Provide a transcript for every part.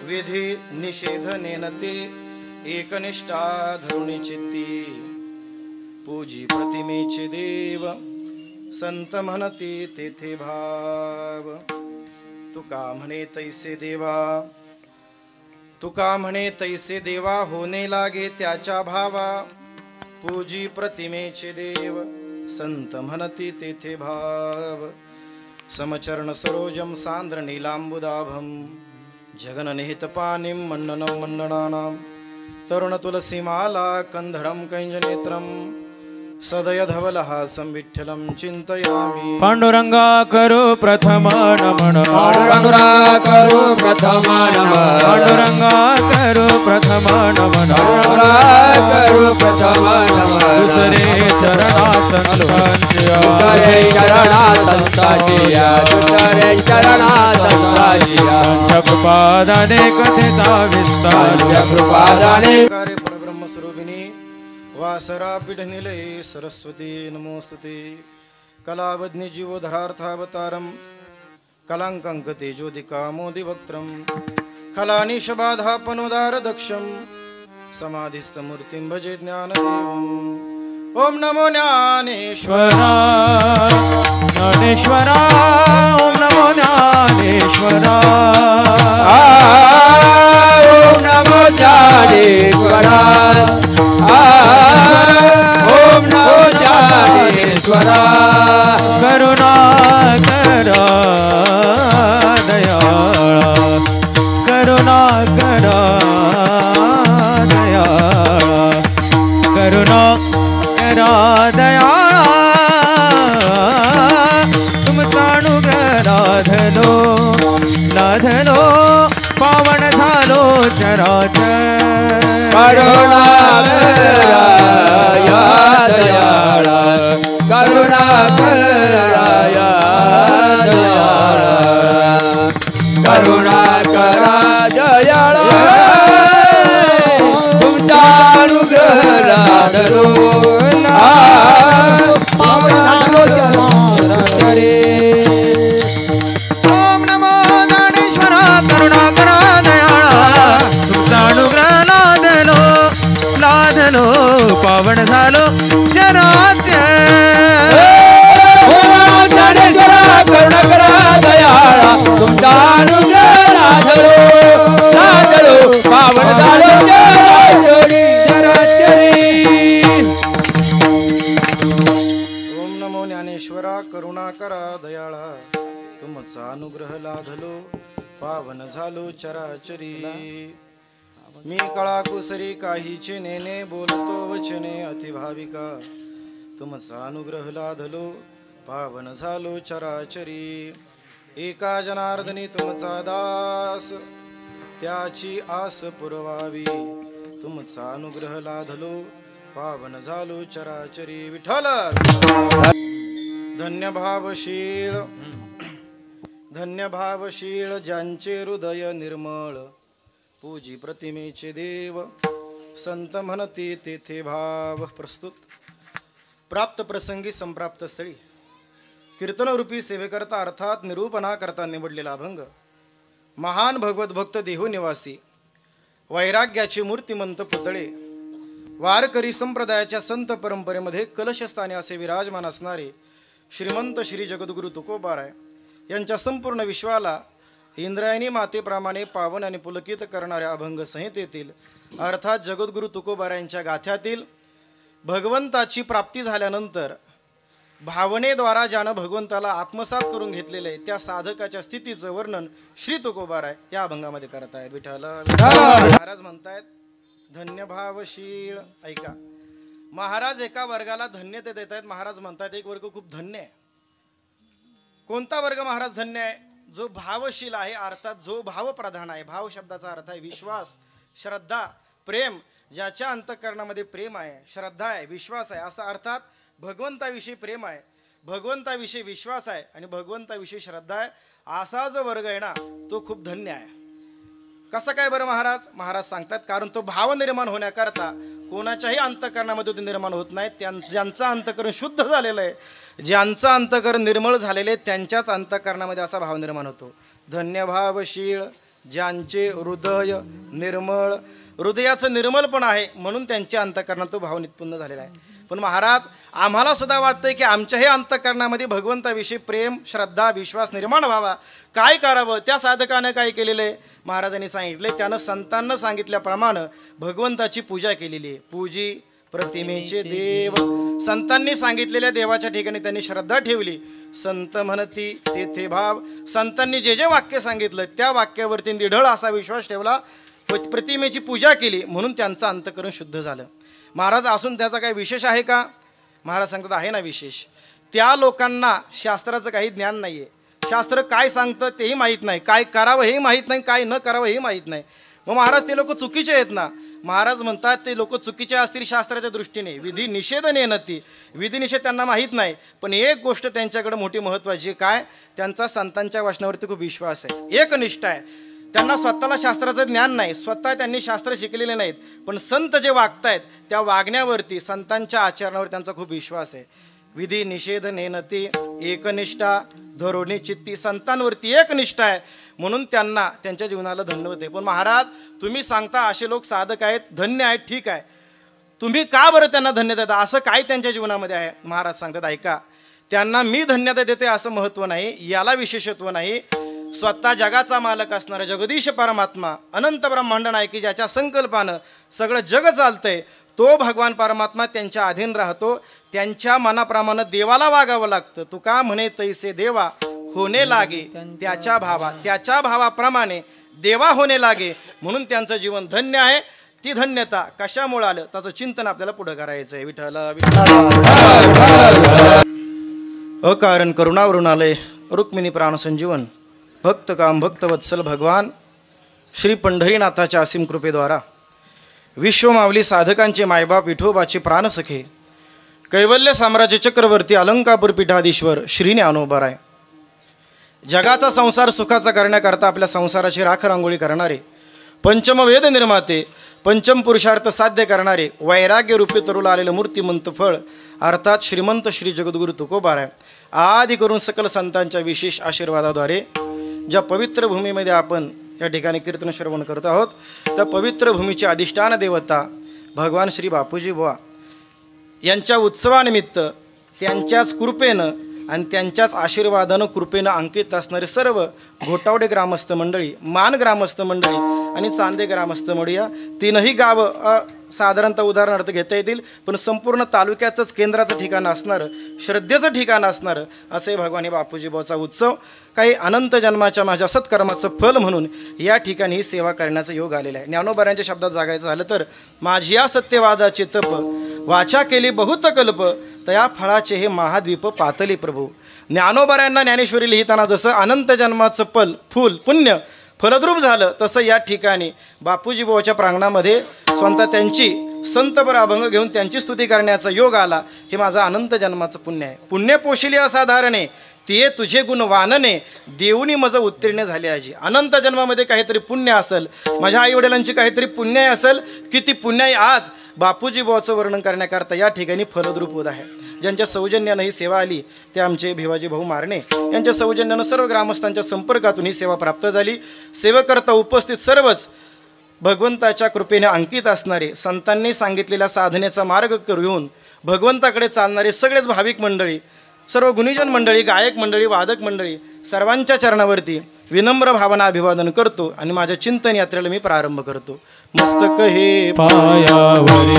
विधी निषेधनेन ते एकनिष्ठा धरुणी चित्ती पूजी प्रतिमेचे देव संत म्हणती तेथे भाव तुका म्हणे तैसे देवा तुका म्हणे तैसे देवा होणे लागे त्याच्या भावा पूजी प्रतिमेचे देव संत म्हणती तेथे भाव समचरण सरोजम सांद्र नीलांबुदाभम जगननिहित पानिम मण्डनं मण्डनानां तरुण तुलसीमाला कंधरं कंजनेत्रं सदय धवलहासं विठ्ठलं चिंतयामि पांडुरंगा करू प्रथम नमन पांडुरंगा करू प्रथम नमन पांडुरंगा करू प्रथम नमन करू प्रथम नमन दुसरे चरणा संतांची दुसरे चरणा संतांची दुसरे चरणा संतांची कृपादाने कथेचा विस्तार कृपादाने परब्रह्म स्वरूपिणी वासरा पीठ निलये सरस्वती नमोस्तुते कलावज्ञ जीवधरार्थावतारम कलांकंक तेजोदिका मोदिवक्त्रम खलानिशबाधापनोदार दक्षम समाधिस्थ मूर्तिं भजे ज्ञानदेवम् ओम नमो ज्ञानेश्वरा ज्ञानेश्वरा ओम नमो ज्ञानेश्वरा ओम नमो ज्ञानेश्वरा ओम नमो ज्ञानेश्वरा करुणा करा दयाळा करुणा करा दयाळा करुणा करा दयाळा तुमचा अनुग्रह लाधलो पावन झालो चराचर करुणा करा या दयाळा करुणा करा या दयाळा करुणा करा दयाळा तुमचा अनुग्रह लाधलो पावन झालो चराचर ओम नमो ज्ञानेश्वरा करुणा करा दयाळा तुमचा अनुग्रह लाधलो पावन झालो चराचर ज्ञानेश्वरा करुणा करा दयाळा तुमचा अनुग्रह लाधलो पावन झालो चराचरी ओम नमो ज्ञानेश्वरा करुणा करा दयाळा तुमचा अनुग्रह लाधलो पावन झालो चराचरी मी कळा कुसरी काहीचे नेने बोलतो वचने अतिभाविका तुमचा अनुग्रह लाधलो पावन झालो चराचरी एका जनार्दनी तुमचा दास त्याची आस पुरवावी तुमचा अनुग्रह लाधलो पावन झालो चराचरी विठ्ठल धन्य भावशील ज्यांचे हृदय निर्मळ पूजी प्रतिमेचे देव संत म्हणती तेथे भाव प्रस्तुत प्राप्त प्रसंगी संप्राप्त स्थळी कीर्तनरूपी सेवेकरता अर्थात निरूपणा करता निवडलेला अभंग महान भगवत भक्त देहो निवासी वैराग्याचे मूर्तिमंत पुतळे वारकरी संप्रदायाच्या संत परंपरेमध्ये कलशस्थानी असे विराजमान असणारे श्रीमंत श्री जगद्गुरु तुकोबाराय यांच्या संपूर्ण विश्वाला इंद्रायणी मातेप्रमाणे पावन आणि पुलकित करणाऱ्या अभंग संहितेतील अर्थात जगद्गुरु तुकोबारायांच्या गाथ्यातील भगवंताची प्राप्ती झाल्यानंतर भावनेद्वारा ज्यानं भगवंताला आत्मसात करून घेतलेले आहे त्या साधकाच्या स्थितीचं वर्णन श्री तुकोबाराय या अभंगामध्ये करत आहेत विठ्ठल महाराज म्हणतायत धन्य भावशील ऐका महाराज एका वर्गाला धन्यते देत आहेत महाराज म्हणतात एक वर्ग खूप धन्य आहे कोणता वर्ग महाराज धन्य आहे जो भावशील आहे अर्थात जो भावप्रधान आहे भाव शब्दाचा अर्थ आहे विश्वास श्रद्धा प्रेम ज्याच्या अंतःकरणामध्ये प्रेम आहे श्रद्धा आहे विश्वास आहे असा अर्थात भगवंताविषयी प्रेम आहे भगवंताविषयी विश्वास आहे आणि भगवंताविषयी श्रद्धा आहे असा जो वर्ग आहे ना तो खूप धन्य आहे कसं काय बरं महाराज महाराज सांगतात कारण तो भाव निर्माण होण्याकरता कोणाच्याही अंतःकरणामध्ये तो निर्माण होत नाही ज्यांचं अंतःकरण शुद्ध झालेलं आहे ज्यांचं अंतःकरण निर्मळ झालेले त्यांच्याच अंतःकरणामध्ये असा भाव निर्माण होतो धन्य भावशील ज्यांचे हृदय निर्मळ, हृदयाचं निर्मलपण आहे म्हणून त्यांच्या अंतःकरणात तो भाव नित्पन्न झालेला आहे. पण महाराज आम्हाला सुद्धा वाटतंय की आमच्याही अंतःकरणामध्ये भगवंताविषयी प्रेम, श्रद्धा, विश्वास निर्माण व्हावा. काय करावं? त्या साधकानं काय केलेलं आहे? महाराजांनी सांगितले, त्यानं संतांना सांगितल्याप्रमाणे भगवंताची पूजा केलेली आहे. पूजी प्रतिमेचे देव, संतांनी सांगितलेल्या देवाच्या ठिकाणी त्यांनी श्रद्धा ठेवली. संत म्हणती तेथे भाव, संतांनी जे जे वाक्य सांगितलं त्या वाक्यावरती निढळ असा विश्वास ठेवला, प्रतिमेची पूजा केली म्हणून त्यांचं अंतःकरण शुद्ध झालं. महाराज असून त्याचा काही विशेष आहे का? महाराज सांगतात आहे ना विशेष. त्या लोकांना शास्त्राचं काही ज्ञान नाही आहे. शास्त्र काय सांगतं तेही माहीत नाही, काय करावं हेही माहीत नाही, काय न करावं हेही माहीत नाही. मग महाराज ते लोक चुकीचे आहेत ना. महाराज म्हणतात ते लोक चुकीचे असतील शास्त्राच्या दृष्टीने, विधी निषेध नेनती, विधी निषेध त्यांना माहीत नाही. पण एक गोष्ट त्यांच्याकडे मोठी महत्त्वाची, काय? त्यांचा संतांच्या वचनावरती खूप विश्वास आहे, एकनिष्ठा आहे. त्यांना स्वतःला शास्त्राचं ज्ञान नाही, स्वतः त्यांनी शास्त्र शिकलेले नाहीत, पण संत जे वागतायत त्या वागण्यावरती, संतांच्या आचरणावर त्यांचा खूप विश्वास आहे. विधी निषेध नेनती, एकनिष्ठा धोरणी चित्ती, संतांवरती एकनिष्ठा आहे म्हणून त्यांना त्यांच्या जीवनाला धन्य होते. पण महाराज तुम्ही सांगता असे लोक साधक आहेत, धन्य आहेत, ठीक आहे. तुम्ही का बरं त्यांना धन्यता देता? असं काय त्यांच्या जीवनामध्ये आहे? महाराज सांगतात ऐका, त्यांना मी धन्यता देते असं महत्त्व नाही, याला विशेषत्व नाही. स्वतः जगाचा मालक असणारा जगदीश परमात्मा, अनंत ब्रह्मांड नायकी, ज्याच्या संकल्पानं सगळं जग चालतंय, तो भगवान परमात्मा त्यांच्या अधीन राहतो. त्यांच्या मनाप्रमाणे देवाला वागावं लागतं. तुका म्हणे तैसे देवा होणे लागे, त्याच्या भावाप्रमाणे देवा होणे लागे म्हणून त्यांचं जीवन धन्य आहे. ती धन्यता कशामुळे आलं त्याचं चिंतन आपल्याला पुढे करायचं आहे. विठ्ठला अकारण करुणावरुणालय रुक्मिणी प्राणसंजीवन भक्त काम भक्तवत्सल भगवान श्री पंढरीनाथाच्या असीम कृपेद्वारा विश्वमावली साधकांचे मायबाप विठोबाचे प्राणसखे कैवल्य साम्राज्य चक्रवर्ती अलंकापूर पीठाधीश्वर श्री ज्ञानोबराय, जगाचा संसार सुखाचा करण्याकरता आपल्या संसाराची राख रांगोळी करणारे, पंचम वेद निर्माते, पंचम पुरुषार्थ साध्य करणारे, वैराग्य रूपी तरुला आलेलं मूर्तिमंत फळ अर्थात श्रीमंत श्री जगद्गुरु तुकोबाराय आदी करून सकल संतांच्या विशेष आशीर्वादाद्वारे ज्या पवित्र भूमीमध्ये आपण या ठिकाणी कीर्तन श्रवण करत आहोत, त्या पवित्र भूमीची अधिष्ठान देवता भगवान श्री बापूजी बुवा यांच्या उत्सवानिमित्त त्यांच्याच कृपेनं आणि त्यांच्याच आशीर्वादानं कृपेनं अंकित असणारे सर्व घोटावडे ग्रामस्थ मंडळी, मान ग्रामस्थ मंडळी आणि चांदे ग्रामस्थ मंडळी, या तीनही गावं साधारणतः उदाहरणार्थ घेता येतील, पण संपूर्ण तालुक्याचंच केंद्राचं ठिकाण असणारं, श्रद्धेचं ठिकाण असणारं असे भगवान हे बापूजीबाचा उत्सव काही अनंत जन्माच्या माझ्या सत्कर्माचं फल म्हणून या ठिकाणी ही सेवा करण्याचा योग आलेला आहे. ज्ञानोबाऱ्यांच्या शब्दात जागायचं झालं तर, माझी या सत्यवादाचे तप वाचा केली बहुत कल्प, तया फळाचे हे महाद्वीप पातले प्रभू. ज्ञानोबाऱ्यांना ज्ञानेश्वरी लिहिताना जसं अनंत जन्माचं फूल पुण्य फलद्रूप झालं, तसं या ठिकाणी बापूजी बुवाच्या प्रांगणामध्ये स्वतः त्यांची संतपर अभंग घेऊन त्यांची स्तुती करण्याचा योग आला. हे माझं अनंत जन्माचं पुण्य आहे. पुण्य पोशिली असाधारणे ते तुझे गुण वानने, देऊनी मज उत्तीर्ण झाले आजी. अनंत जन्मामध्ये काहीतरी पुण्य असेल, माझ्या आईवडिलांची काहीतरी पुण्य असेल की ती पुण्याई आज बापूजी बुवाचं वर्णन करण्याकरता या ठिकाणी फलद्रूप होत आहे. ज्यांच्या सौजन्यानं ही सेवा आली ते आमचे भिवाजी भाऊ मारणे यांच्या सौजन्यानं सर्व ग्रामस्थांच्या संपर्कातून ही सेवा प्राप्त झाली. सेवेकरता उपस्थित सर्वच भगवंताच्या कृपेने अंकित असणारे, संतांनी सांगितलेल्या साधनेचा मार्ग करून भगवंताकडे चालणारे सगळेच भाविक मंडळी, सर्व गुणीजन मंडळी, गायक मंडळी, वादक मंडळी, सर्वांच्या चरणावरती विनम्र भावना अभिवादन करतो आणि माझ्या चिंतन यात्रेला मी प्रारंभ करतो. मस्तक हे पायावरी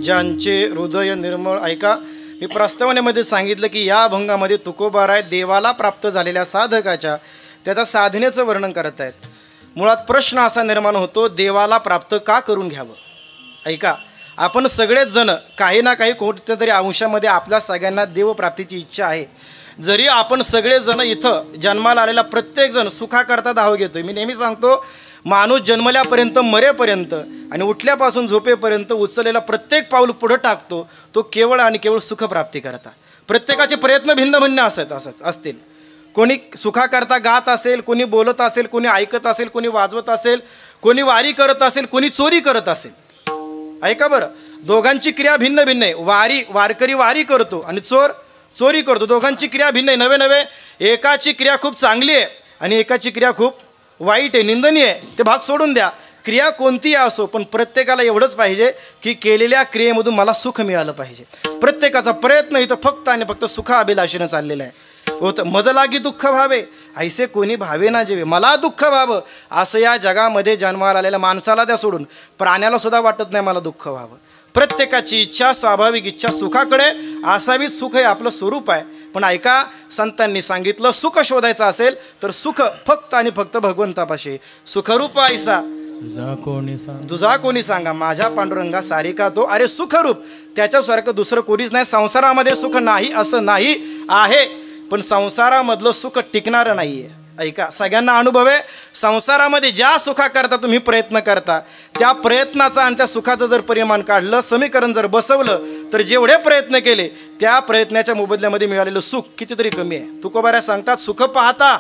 ज्यांचे हृदय निर्मळ. ऐका, मी प्रस्तावनेमध्ये सांगितलं की या अभंगामध्ये तुकोबाराय देवाला प्राप्त झालेल्या साधकाच्या त्याच्या साधनेचं वर्णन करत आहेत. मुळात प्रश्न असा निर्माण होतो, देवाला प्राप्त का करून घ्यावं? ऐका, आपण सगळेच जण काही ना काही कोणत्या तरी अंशामध्ये आपल्या सगळ्यांना देवप्राप्तीची इच्छा आहे. जरी आपण सगळेजण इथं जन्माला आलेला प्रत्येकजण सुखाकरता धाव घेतोय. मी नेहमी सांगतो, माणूस जन्मल्यापर्यंत मरेपर्यंत आणि उठल्यापासून झोपेपर्यंत उचललेला प्रत्येक पाऊल पुढं टाकतो तो केवळ आणि केवळ सुखप्राप्ती करता. प्रत्येकाचे प्रयत्न भिन्न भिन्न असतील. कोणी सुखाकरता गात असेल, कोणी बोलत असेल, कोणी ऐकत असेल, कोणी वाजवत असेल, कोणी वारी करत असेल, कोणी चोरी करत असेल. ऐका बरं, दोघांची क्रिया भिन्न भिन्न आहे. वारकरी वारी करतो आणि चोर चोरी करतो. दोघांची क्रिया भिन्न आहे. नवे एकाची क्रिया खूप चांगली आहे आणि एकाची क्रिया खूप वाईट आहे, निंदनीय आहे, ते भाग सोडून द्या. क्रिया कोणतीही असो, पण प्रत्येकाला एवढंच पाहिजे की केलेल्या क्रियेमधून मला सुख मिळालं पाहिजे. प्रत्येकाचा प्रयत्न इथं फक्त आणि फक्त सुखाभिलाषेनं चाललेला आहे. होतं मज लागी दुःख भावे ऐसे कोणी भावे ना जेवे, मला दुःख व्हावं असं या जगामध्ये जन्माला आलेल्या माणसाला द्या सोडून, प्राण्याला सुद्धा वाटत नाही मला दुःख व्हावं. प्रत्येकाची इच्छा, स्वाभाविक इच्छा सुखाकडे असावीच. सुख हे आपलं स्वरूप आहे. पण ऐका, संतांनी सांगितलं सुख शोधायचं असेल तर सुख फक्त आणि फक्त भगवंतापाशी. सुखरूप ऐसा तुझा कोणी सांगा, माझ्या पांडुरंगा सारिका तो. अरे सुखरूप त्याच्यासारखं दुसरं कोणीच नाही. संसारामध्ये सुख नाही असं नाही आहे, पण संसारामधलं सुख टिकणारं नाही आहे. ऐका, सगळ्यांना अनुभव आहे. संसारामध्ये ज्या सुखाकरता तुम्ही प्रयत्न करता, त्या प्रयत्नाचा आणि त्या सुखाचं जर परिमाण काढलं, समीकरण जर बसवलं, तर जेवढे प्रयत्न केले त्या प्रयत्नाच्या मोबदल्यामध्ये मिळालेलं सुख कितीतरी कमी आहे. तुकोबाऱ्या सांगतात, सुख पाहता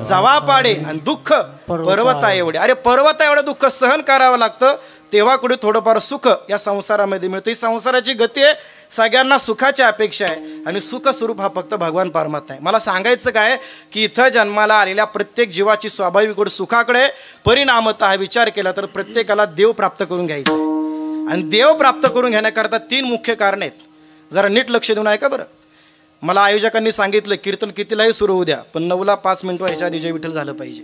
जवा पाडे आणि दुःख पर्वता एवढे. अरे पर्वता एवढं दुःख सहन करावं लागतं, तेव्हा कुठे थोडंफार सुख या संसारामध्ये मिळतं. ही संसाराची गती आहे. सगळ्यांना सुखाची अपेक्षा आहे आणि सुख स्वरूप हा फक्त भगवान परमात्मा आहे. मला सांगायचं काय की इथं जन्माला आलेल्या प्रत्येक जीवाची स्वाभाविक गोड सुखाकडे परिणामतः विचार केला तर प्रत्येकाला देव प्राप्त करून घ्यायचा आहे. आणि देव प्राप्त करून घेण्याकरता 3 मुख्य कारण आहेत. जरा नीट लक्ष देऊन ऐका बरं. मला आयोजकांनी सांगितलं कीर्तन कितीलाही सुरू होऊ द्या, पण 9ला 5 मिनिट व्हायच्या आधी जय विठ्ठल झालं पाहिजे.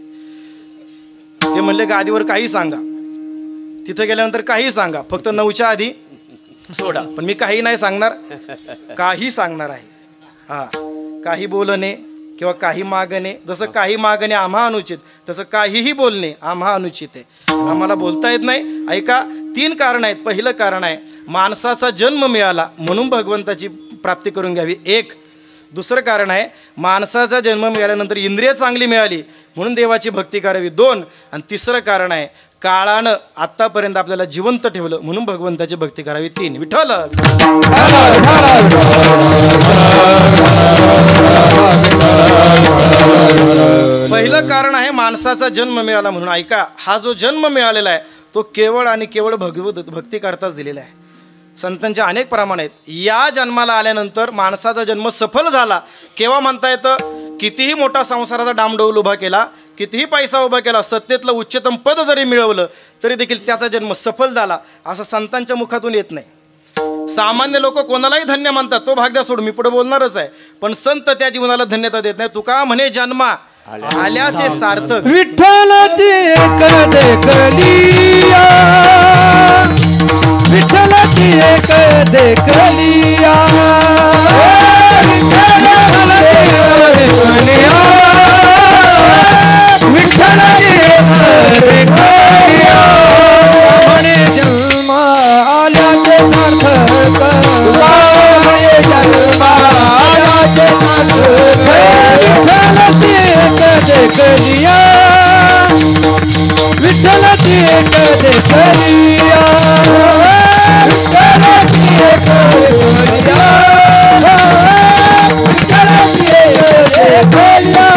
ते म्हणले गादीवर काही सांगा, तिथं गेल्यानंतर काही सांगा, फक्त 9च्या आधी सोडा. पण मी काही नाही सांगणार, काही सांगणार आहे. काही बोलणे किंवा काही मागणे, जसं काही मागणे आम्हा अनुचित, तसं काहीही बोलणे आम्हा अनुचित आहे. आम्हाला बोलता येत नाही. ऐका, 3 कारण आहेत. पहिलं कारण आहे माणसाचा जन्म मिळाला म्हणून भगवंताची प्राप्ती करून घ्यावी. 1. दुसरं कारण आहे माणसाचा जन्म मिळाल्यानंतर इंद्रिय चांगली मिळाली म्हणून देवाची भक्ती करावी. 2. आणि तिसरं कारण आहे काळानं आत्तापर्यंत आपल्याला जिवंत ठेवलं म्हणून भगवंताची भक्ती करावी. 3. विठ्ठल. पहिलं कारण आहे माणसाचा जन्म मिळाला म्हणून. ऐका, हा जो जन्म मिळालेला आहे तो केवळ आणि केवळ भक्ती करताच दिलेला आहे. संतांचे अनेक प्रमाण आहेत. या जन्माला आल्यानंतर माणसाचा जन्म सफल झाला केव्हा म्हणता येतं? कितीही मोठा संसाराचा डामडौल उभा केला, कितीही पैसा उभा केला, सत्तेतलं उच्चतम पद जरी मिळवलं तरी देखील त्याचा जन्म सफल झाला असं संतांच्या मुखातून येत नाही. सामान्य लोक कोणालाही धन्य म्हणतात, तो भाग द्या सोडून, मी पुढे बोलणारच आहे. पण संत त्या जीवनाला धन्यता देत नाही. तुका म्हणे जन्मा आल्याचे सार्थक. विठ्ठल ते कदे कलिया, विठ्ठल ते कदे कलिया, विठ्ठल ते कदे कलिया, विठ्ठल ते कदे कलिया. म्हणे जन्म आल्याचे सार्थक, म्हणे जन्म आल्याचे सार्थक. विठ्ठल ते कलिया, विठ्ठल ते कदे कलिया, विठ्ठल ते कदे कलिया, विठ्ठल ते कलिया.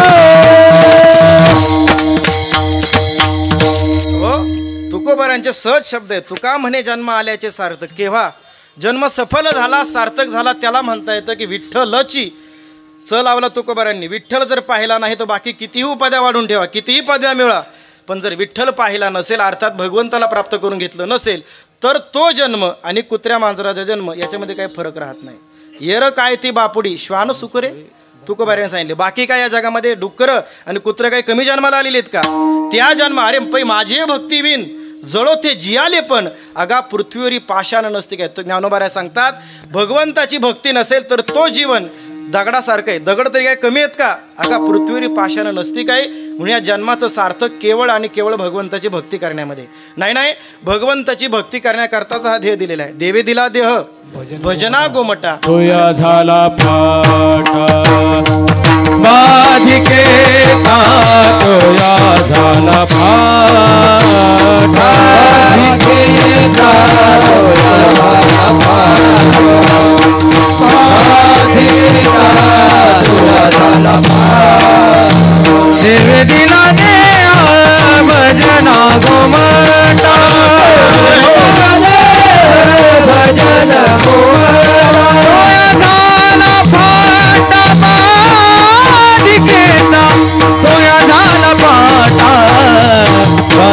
तुकोबारांचे सहज शब्द आहे. तुका म्हणे जन्म आल्याचे सार्थक. केव्हा जन्म सफल झाला, सार्थक झाला, त्याला म्हणता येतं की विठ्ठलची च लावला तुकोबारांनी. विठ्ठल जर पाहिला नाही तर बाकी कितीही उपाध्या वाढून ठेवा, कितीही पदव्या मिळवा, पण जर विठ्ठल पाहिला नसेल, अर्थात भगवंताला प्राप्त करून घेतलं नसेल, तर तो जन्म आणि कुत्र्या मांजराचा जन्म याच्यामध्ये काही फरक राहत नाही. येर काय ती बापुडी श्वान सुकरे, तुकोबारांनी सांगितले. बाकी काय या जगामध्ये डुक्करं आणि कुत्रे काही कमी जन्माला आलेले आहेत का? त्या जन्म, अरे पै माझे भक्तीविन जळो ते जियाले पण अगा पृथ्वीवरी पाषाण नसते काय. तर ज्ञानोबाराय सांगतात भगवंताची भक्ती नसेल तर तो जीवन दगडासारखं आहे. दगड तरी काय कमी आहेत का? अगा पृथ्वीवरी पाषाण नसती काय. म्हणून या जन्माचं सार्थक केवळ आणि केवळ भगवंताची भक्ती करण्यामध्ये. नाही, भगवंताची भक्ती करण्याकरताच हा ध्येय दिलेला आहे. देवे दिला देह भजना गोमटा, तोया झाला फाटा बाधिकेचा, तोया झाला फाटा बाधिकेचा, तोया झाला फाटा बाधिकेचा, तोया झाला फाटा. देव दिला देह भजना गोमटा, भजन तोया झाला फाटा बाधिकेचा, तोया झाला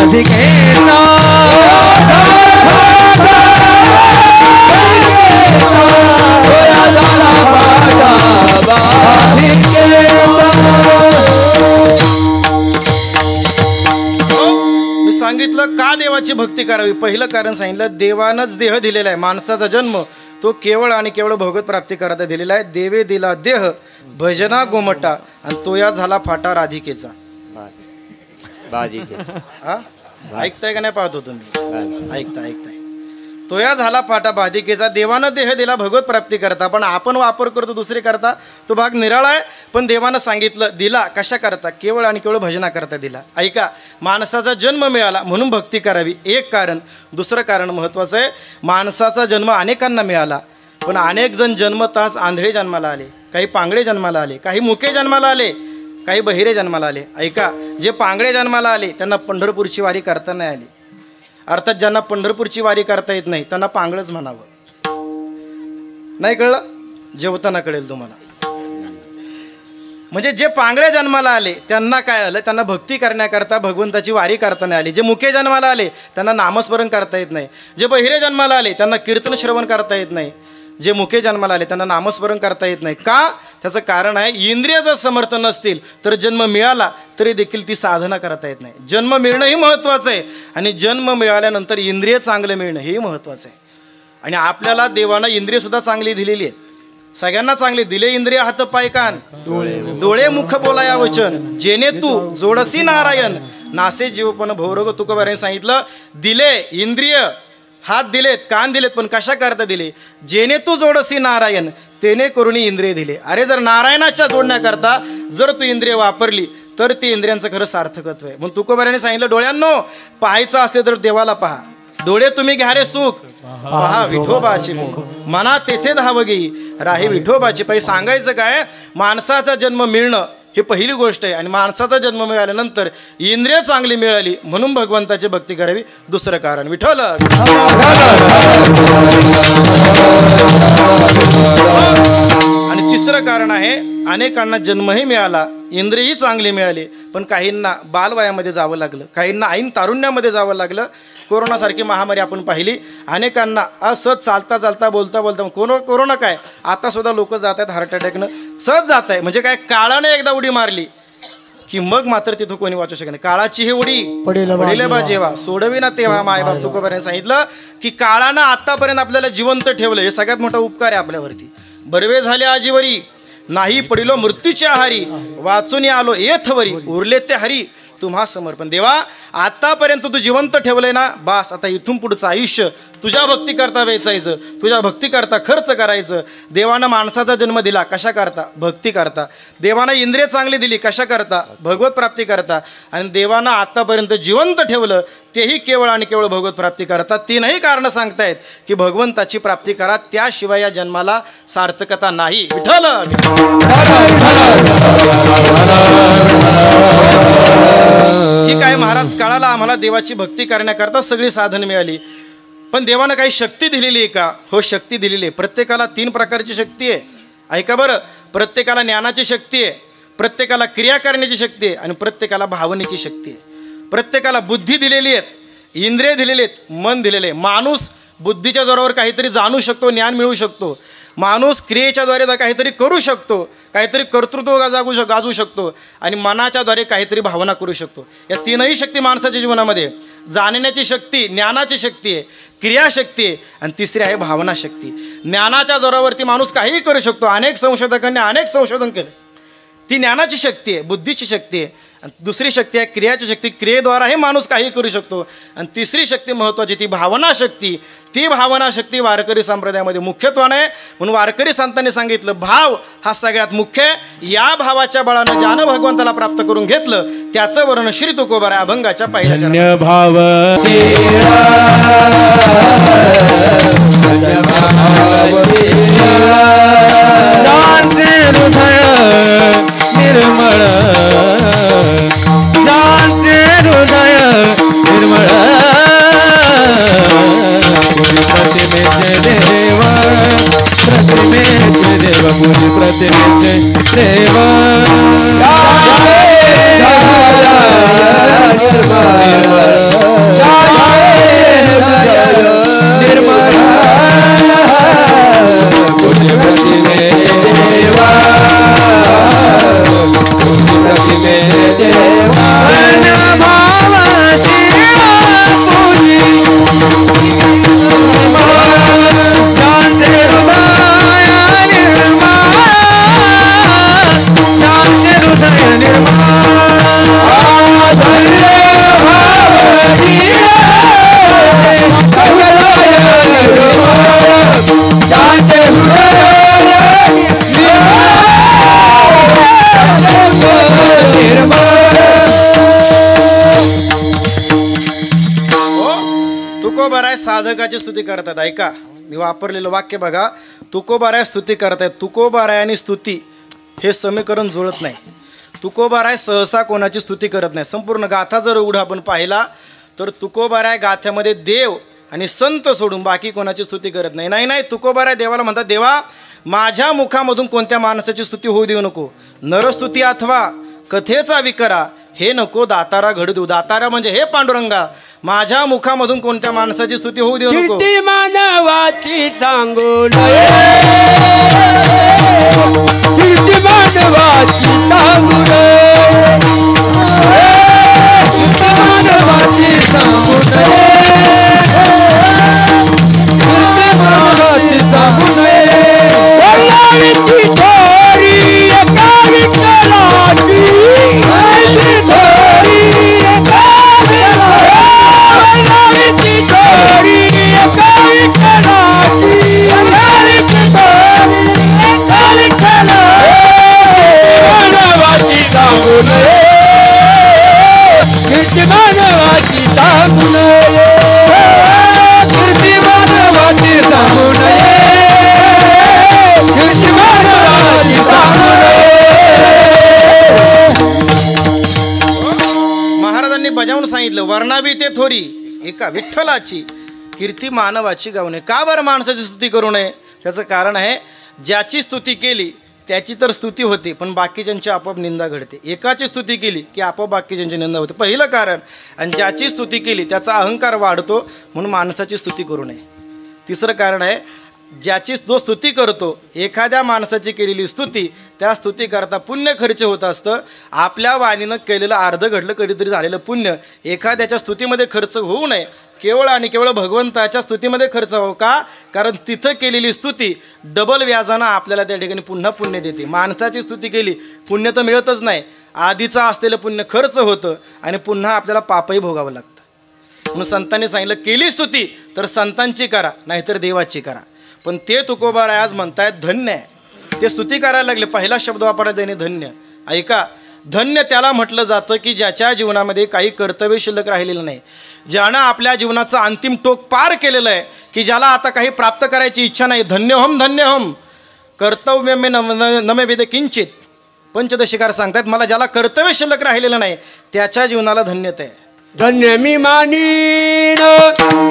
राधिकेचा मी सांगितलं का देवाची भक्ती करावी. पहिलं कारण सांगितलं, देवानंच देह दिलेला आहे. माणसाचा जन्म तो केवळ आणि केवळ भगवत प्राप्ती करता दिलेला आहे. देवे दिला देह भजना गोमटा आणि तो या झाला फाटा राधिकेचा. हा ऐकताय का नाही पाहतो तुम्ही? ऐकताय. तो या झाला फाटा बाधिकेचा. देवानं देह दिला भगवत प्राप्ती करता, पण आपण वापर करतो दुसरे करता. तो भाग निराळा आहे, पण देवानं सांगितलं दिला कशा करता? केवळ आणि केवळ भजना करता दिला. ऐका, माणसाचा जन्म मिळाला म्हणून भक्ती करावी, एक कारण. दुसरं कारण महत्त्वाचं आहे, माणसाचा जन्म अनेकांना मिळाला, पण अनेक जण जन्मताच आंधळे जन्माला आले, काही पांगळे जन्माला आले, काही मुके जन्माला आले, काही बहिरे जन्माला आले. ऐका, जे पांगळे जन्माला आले त्यांना पंढरपूरची वारी करता नाही आली. अर्थात ज्यांना पंढरपूरची वारी करता येत नाही त्यांना पांगळच म्हणावं. नाही कळलं? जेवताना कळेल तुम्हाला. म्हणजे जे पांगळे जन्माला आले त्यांना काय आलं? त्यांना भक्ती करण्याकरता भगवंताची वारी करता नाही आली. जे मुके जन्माला आले त्यांना नामस्मरण करता येत नाही. जे बहिरे जन्माला आले त्यांना कीर्तन श्रवण करता येत नाही. जे मुके जन्माला आले त्यांना नामस्मरण करता येत नाही. का? त्याचं कारण आहे, इंद्रिय जर समर्थ नसतील तर जन्म मिळाला तरी देखील ती साधना करता येत नाही. जन्म मिळणंही महत्त्वाचं आहे आणि जन्म मिळाल्यानंतर इंद्रिय चांगलं मिळणं हेही महत्त्वाचं आहे. आणि आपल्याला देवानं इंद्रियसुद्धा चांगली दिलेली आहेत, सगळ्यांना चांगली दिले. इंद्रिय हात पाय कान डोळे मुख बोलाया वचन, जेणे तू जोडसी नारायण नासे जीवपण भौरग. तुकोबाराने सांगितलं, दिले इंद्रिय, हात दिलेत, कान दिलेत, पण कशा करता दिले? जेणे तू जोडसी नारायण तेने करून इंद्रिय दिले. अरे जर नारायणाच्या जोडण्याकरता जर तू इंद्रिय वापरली तर ते इंद्रियांचं खरं सार्थकत्व आहे. म्हणून तुकोबाराने सांगितलं, डोळ्यांनो पाहायचं असले तर देवाला पहा, डोळे तुम्ही घ्या रे सुख, पहा विठोबाची मुख, मना तेथे धावगी राही विठोबाची. पायी सांगायचं काय, माणसाचा जन्म मिळणं ही पहिली गोष्ट आहे. आणि माणसाचा जन्म मिळाल्यानंतर इंद्रिय चांगली मिळाली म्हणून भगवंताची भक्ती करावी. दुसरं कारण विठ्ठल. आणि तिसरं कारण आहे, अनेकांना जन्मही मिळाला, इंद्रियही चांगली मिळाली, पण काहींना बालवयामध्ये जावं लागलं, काहींना ऐन तारुण्यामध्ये जावं लागलं. कोरोनासारखी महामारी आपण पाहिली, अनेकांना असं चालता चालता बोलता बोलता कोरोना काय आता सुद्धा लोक जात आहेत हार्ट अटॅकनं, सहज जात आहे. म्हणजे काय, काळाने एकदा उडी मारली की मग मात्र तिथं कोणी वाचू शकत नाही. काळाची ही उडी पडेल बा जेव्हा, सोडवी ना तेव्हा. मायबाप तुकोबाराने सांगितलं की काळानं आतापर्यंत आपल्याला जिवंत ठेवलं, हे सगळ्यात मोठा उपकार आहे आपल्यावरती. बरवे झाले आजीवरी, नाही पडिलो मृत्यूच्या आहारी, वाचून आलो येथवरी, उरले ते हरी तुम्हा समर्पण. देवा, आतापर्यंत तू जिवंत ठेवलंय ना, बास आता इथून पुढचं आयुष्य तुझ्या भक्ती करता वेचायचं, तुझ्या भक्ती करता खर्च करायचं. देवानं माणसाचा जन्म दिला कशा करता? भक्ती करता. देवानं इंद्रिय चांगली दिली कशा करता? भगवत प्राप्ती करता. आणि देवानं आतापर्यंत जिवंत ठेवलं तेही केवळ आणि केवळ भगवत प्राप्ती करता. तीनही कारणं सांगतायत की भगवंताची प्राप्ती करा, त्याशिवाय या जन्माला सार्थकता नाही. विठ्ठल. ठीक आहे महाराज, काळाला आम्हाला देवाची भक्ती करण्याकरता सगळी साधन मिळाली, पण देवानं काही शक्ती दिलेली आहे का? हो, शक्ती दिलेली आहे. प्रत्येकाला 3 प्रकारची शक्ती आहे. ऐका बरं, प्रत्येकाला ज्ञानाची शक्ती आहे, प्रत्येकाला क्रिया करण्याची शक्ती आहे आणि प्रत्येकाला भावनेची शक्ती आहे. प्रत्येकाला बुद्धी दिलेली आहेत, इंद्रिय दिलेले आहेत, मन दिलेले आहे. माणूस बुद्धीच्या जोरावर काहीतरी जाणू शकतो, ज्ञान मिळवू शकतो. माणूस क्रियेच्याद्वारे काहीतरी करू शकतो, काहीतरी कर्तृत्व गाजवू शकतो आणि मनाच्याद्वारे काहीतरी भावना करू शकतो. या तीनही शक्ती माणसाच्या जीवनामध्ये, जाणण्याची शक्ती, ज्ञानाची शक्ती आहे, क्रियाशक्ती आहे आणि तिसरी आहे भावना शक्ती. ज्ञानाच्या जोरावरती माणूस काहीही करू शकतो. अनेक संशोधकांनी अनेक संशोधन केलं, ती ज्ञानाची शक्ती आहे, बुद्धीची शक्ती आहे. आणि दुसरी शक्ती आहे क्रियाची शक्ती, क्रियेद्वाराही माणूस काही करू शकतो. आणि तिसरी शक्ती महत्त्वाची ती भावना शक्ती. ती भावना शक्ती वारकरी संप्रदायामध्ये मुख्यत्वाने आहे. म्हणून वारकरी संतांनी सांगितलं, भाव हा सगळ्यात मुख्य आहे. या भावाच्या बळानं ज्यानं भगवंताला प्राप्त करून घेतलं त्याचं वर्णन श्री तुकोबारा अभंगाच्या पहिल्या चरणात. भाव निर्मळ, जाते हृदय निर्मळ, प्रतिमेचे देव, प्रतिमेचे देव, पूजी प्रतिमेचे देव. निर्मळ तुकोबाराय साधकाची स्तुती करतात. ऐका, मी वापरलेलं वाक्य बघा. तुकोबाराय स्तुती करतायत. तुकोबाराय आणि स्तुती हे समीकरण जुळत नाही. तुकोबाराय सहसा कोणाची स्तुती करत नाही. संपूर्ण गाथा जर उघडा आपण पाहिला तर तुकोबाराय गाथ्यामध्ये देव आणि संत सोडून बाकी कोणाची स्तुती करत नाही. नाही, तुकोबाराय देवाला म्हणतात, देवा माझ्या मुखामधून कोणत्या माणसाची स्तुती होऊ देऊ नको. नरस्तुती अथवा कथेचा विकरा हे नको दातारा घडू देऊ. दातारा म्हणजे हे पांडुरंगा, माझ्या मुखामधून कोणत्या माणसाची स्तुती होऊ देऊ नको. कीर्ती मानवाची सांगू नये, कीर्ती मानवाची सांगू नये, कीर्ती मानवाची सांगू नये, कीर्ती मानवाची सांगू नये. बोलावीची थोरी एका विठ्ठलाची, बोलावीची थोरी एका बोलावीची थोरी एका विठ्ठलाची, बोलावीची थोरी एका विठ्ठलाची. मानवाची सांगू नये, कीर्ती मानवाची सांगू नये, कीर्ती मानवाची सांगू नये, कीर्ती मानवाची सांगू नये. महाराजांनी बजावून सांगितलं, वर्णावी ते थोरी एका विठ्ठलाची, कीर्ती मानवाची गाऊ नये. का बरं माणसाची स्तुती करू नये? त्याचं कारण आहे, ज्याची स्तुती केली त्याची तर स्तुती होते, पण बाकीच्यांची आपोआप निंदा घडते. एकाची स्तुती केली की आपोआप बाकीच्यांची निंदा होते, पहिलं कारण. आणि ज्याची स्तुती केली त्याचा अहंकार वाढतो, म्हणून माणसाची स्तुती करू नये. तिसरं कारण आहे, ज्याची जो स्तुती करतो, एखाद्या माणसाची केलेली स्तुती त्या स्तुती करता पुण्य खर्च होत असतं. आपल्या वाणीनं केलेलं अर्ध घडलं कधीतरी झालेलं पुण्य एखाद्याच्या स्तुतीमध्ये खर्च होऊ नये. केवळ आणि केवळ भगवंताच्या स्तुतीमध्ये खर्च हो. का? कारण तिथं केलेली स्तुती डबल व्याजानं आपल्याला त्या ठिकाणी पुन्हा पुण्य देते. माणसाची स्तुती केली पुण्य तर मिळतच नाही, आधीचं असलेलं पुण्य खर्च होतं आणि पुन्हा आपल्याला पापही भोगावं लागतं. म्हणून संतांनी सांगितलं, केली स्तुती तर संतांची करा, नाहीतर देवाची करा. पण ते तुकोबाराय आज म्हणतायत धन्य आहे. ते स्तुती करायला लागले. पहिला शब्द वापरायला त्याने धन्य. ऐका, धन्य त्याला म्हटलं जातं की ज्याच्या जीवनामध्ये काही कर्तव्य शिल्लक राहिलेलं नाही, ज्यानं आपल्या जीवनाचं अंतिम टोक पार केलेलं आहे, की ज्याला आता काही प्राप्त करायची इच्छा नाही. धन्यहम कर्तव्य मे नमे वेद किंचित. पंचदशिकार सांगतात, मला ज्याला कर्तव्य शिल्लक राहिलेलं नाही त्याच्या जीवनाला धन्यता आहे. धन्य मी मानीन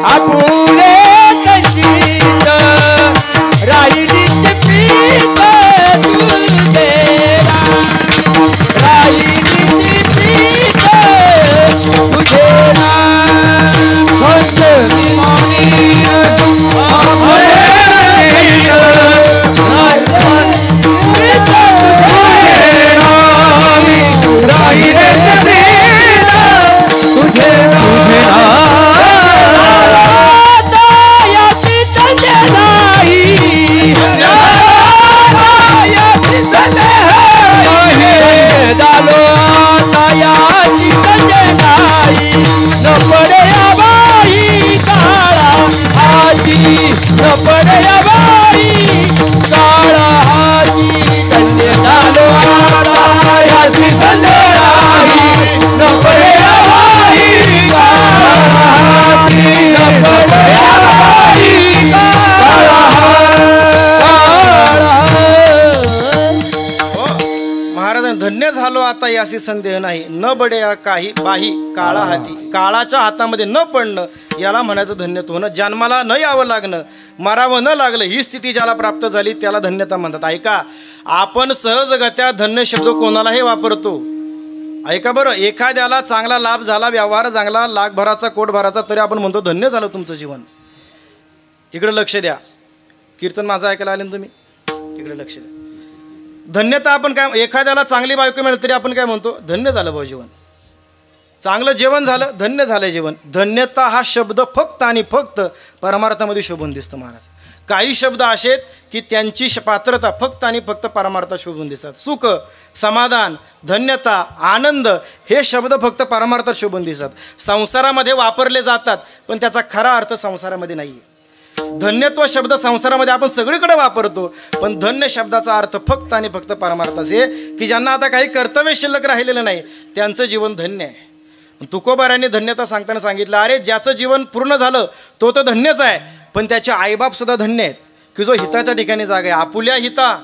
आपुले कशीत, राहिली प्रीत तुझेरा, राहिली प्रीत तुझेरा. धन्य मी मानीन आपुले कशीत, राहिली प्रीत तुझेरा. धन्य झालो आता यासी संदेह नाही, न बड्या काही बाही काळा हाती. काळाच्या हातामध्ये न पडणं याला म्हणायचं धन्यत्व होणं. जन्माला न यावं लागणं, मरावं न लागलं, ही स्थिती ज्याला प्राप्त झाली त्याला धन्यता म्हणतात. ऐका, आपण सहजगत्या धन्य शब्द कोणालाही वापरतो. ऐका बरं, एखाद्याला चांगला लाभ झाला, व्यवहार चांगला, लाखभराचा कोटभराचा, तरी आपण म्हणतो धन्य झालं तुमचं जीवन. इकडे लक्ष द्या. कीर्तन माझं ऐकायला आले ना तुम्ही? इकडे लक्ष द्या. धन्यता आपण काय, एखाद्याला चांगली बायको मिळाली तरी आपण काय म्हणतो? धन्य झालं भाऊ जीवन. चांगलं जेवण झालं, धन्य झालं जीवन. धन्यता हा शब्द फक्त आणि फक्त परमार्थामध्ये शोभून दिसतो महाराज. काही शब्द असे आहेत की त्यांची पात्रता फक्त आणि फक्त परमार्थात शोभून दिसतात. सुख, समाधान, धन्यता, आनंद हे शब्द फक्त परमार्थात शोभून दिसतात. संसारामध्ये वापरले जातात पण त्याचा खरा अर्थ संसारामध्ये नाही आहे. धन्यत्व शब्द संसारामध्ये आपण सगळीकडे वापरतो, पण धन्य शब्दाचा अर्थ फक्त आणि फक्त परमार्थाच आहे की ज्यांना आता काही कर्तव्य शिल्लक राहिलेलं नाही त्यांचं जीवन धन्य आहे. तुकोबारायांनी धन्यता सांगताना सांगितलं, अरे ज्याचं जीवन पूर्ण झालं तो तर धन्यच आहे, पण त्याचे आईबाप सुद्धा धन्य आहेत, की जो हिताच्या ठिकाणी जागा आहे. आपुल्या हिता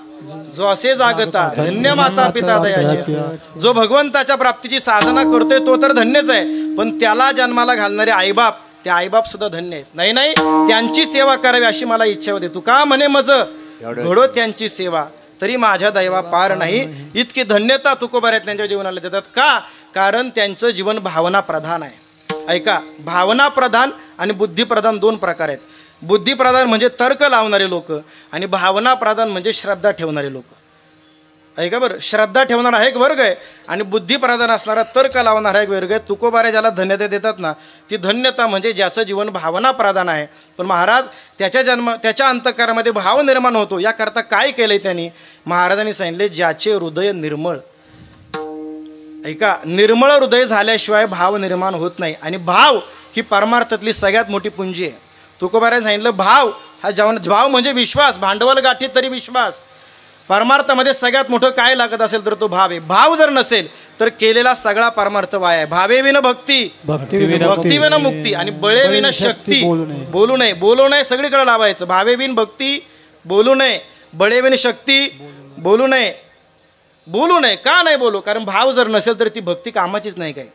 जो असे जागता, धन्य माता पिता दयाची. जो भगवंताच्या प्राप्तीची साधना करतोय तो तर धन्यच आहे, पण त्याला जन्माला घालणारे आईबाप, ते आईबाप सुद्धा धन्य आहेत. नाही नाही, त्यांची सेवा करावी अशी मला इच्छा होते. तू का म्हणे मज घडो त्यांची सेवा, तरी माझ्या दैवा पार नाही. इतकी धन्यता तुकोबाराया त्यांच्या जीवनाला देतात. का? कारण त्यांचं जीवन भावना प्रधान आहे. ऐका, भावना प्रधान आणि बुद्धिप्रधान दोन प्रकार आहेत. बुद्धिप्रधान म्हणजे तर्क लावणारे लोक, आणि भावना प्रधान म्हणजे श्रद्धा ठेवणारे लोक. ऐका बरं, श्रद्धा ठेवणारा एक वर्ग आहे आणि बुद्धिप्रधान असणारा तर्क लावणारा एक वर्ग आहे. तुकोबाराया ज्याला धन्यता देतात ना, ती धन्यता म्हणजे ज्याचं जीवन भावना प्रधान आहे. पण महाराज त्याच्या अंतःकरणामध्ये भाव निर्माण होतो, याकरता काय केलंय त्यांनी? महाराजांनी सांगितले, ज्याचे हृदय निर्मळ. ऐका, निर्मळ हृदय झाल्याशिवाय भाव निर्माण होत नाही, आणि भाव ही परमार्थातली सगळ्यात मोठी पुंजी आहे. तुकोबाराया सांगितलं, भाव हा भाव म्हणजे विश्वास. भांडवल गाठीत तरी विश्वास. परमार्थामध्ये सगळ्यात मोठं काय लागत असेल तर तो भाव आहे. भाव जर नसेल तर केलेला सगळा परमार्थ वाया आहे. भावे विन भक्ती, भक्ती विन मुक्ती, आणि बळे विन शक्ती. बोलू नये, बोलू नये सगळीकडे लावायचं. भावे विन भक्ती बोलू नये, बळे विन शक्ती बोलू नये. बोलू नये का नाही बोलू? कारण भाव जर नसेल तर ती भक्ती कामाचीच नाही. काय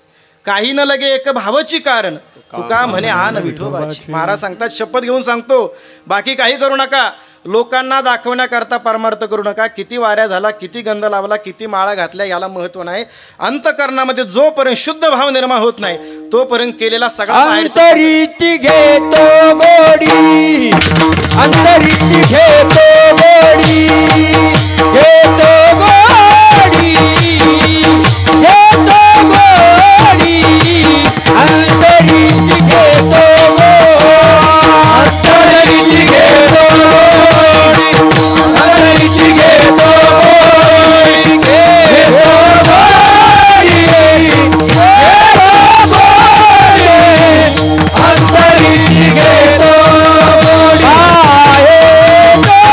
काही न लगे एक भावाची कारण, तुका म्हणे आन विठोबाची. महाराज सांगतात, शपथ घेऊन सांगतो, बाकी काही करू नका, लोकांना दाखवण्याकरता परमार्थ करू नका. किती वाऱ्या झाला, किती गंध लावला, किती माळा घातल्या, याला महत्व नाही. अंतःकरणामध्ये जोपर्यंत शुद्ध भाव निर्माण होत नाही तोपर्यंत केलेला सगळा अंतरीती घेतो गोडी, अंतरीती घेतो गोडी, घेतो गोडी, घेतो गोडी, अंतरीती घेतो गोडी, अंतरीती घेतो गोडी, अंतरीती घेतो गोडी, घेतो गोडी, घेतो गोडी, अंतरीती घेतो गोडी, आहे गोडी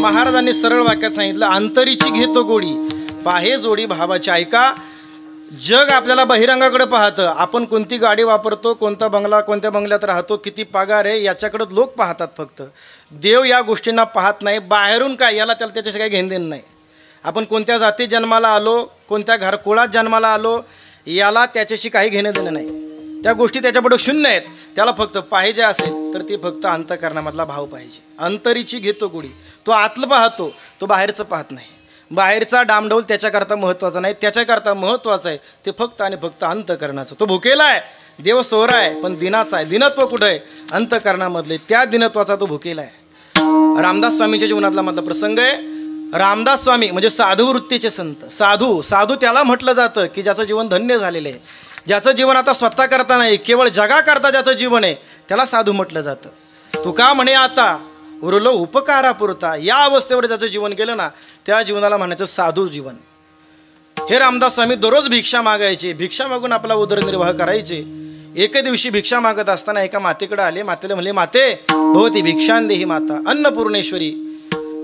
भावाची, सरळ वाक्यात सांगितलं, अंतरीची घेतो गोडी, पाहे जोडी भावाची. ऐका, जग आपल्याला बहिरंगाकडे पाहतं. आपण कोणती गाडी वापरतो, कोणता बंगला, कोणत्या बंगल्यात राहतो, किती पगार आहे, याच्याकडे लोक पाहतात फक्त. देव या गोष्टींना पाहत नाही. बाहेरून काय, याला त्याला त्याच्याशी काही घेणं देणं नाही. आपण कोणत्या जातीत जन्माला आलो, कोणत्या घरकुळात जन्माला आलो, याला त्याच्याशी काही घेणं देणं नाही. त्या गोष्टी त्याच्यापुढे शून्य आहेत. त्याला फक्त पाहिजे असेल तर ती फक्त अंतःकरणामधला भाव पाहिजे. अंतरीची घेतो गोडी, तो आतलं पाहतो, तो बाहेरचं पाहत नाही. बाहेरचा डामडौल त्याच्याकरता महत्त्वाचा नाही, त्याच्याकरता महत्त्वाचं आहे ते फक्त आणि फक्त अंतःकरणाचं. तो भुकेला आहे, देव सोहरा आहे, पण दिनाचा आहे. दिनत्व कुठं आहे? अंतःकरणामधले. त्या दिनत्वाचा तो भुकेला आहे. रामदास स्वामीच्या जीवनातला मधला प्रसंग आहे. रामदास स्वामी म्हणजे साधू वृत्तीचे संत. साधू त्याला म्हटलं जातं की ज्याचं जीवन धन्य झालेलं आहे, ज्याचं जीवन आता स्वतः करता नाही, केवळ जगाकरता ज्याचं जीवन आहे, त्याला साधू म्हटलं जातं. तुका म्हणे आता उरलो उपकारापुरता. या अवस्थेवर ज्याचं जीवन गेलं ना, त्या जीवनाला म्हणायचं साधू जीवन. हे रामदास स्वामी दररोज भिक्षा मागायचे, भिक्षा मागून आपला उदरनिर्वाह करायचे. एके दिवशी भिक्षा मागत असताना एका मातेकडे आले. मातेला म्हणले, माते भवती भिक्षान देही माता अन्नपूर्णेश्वरी.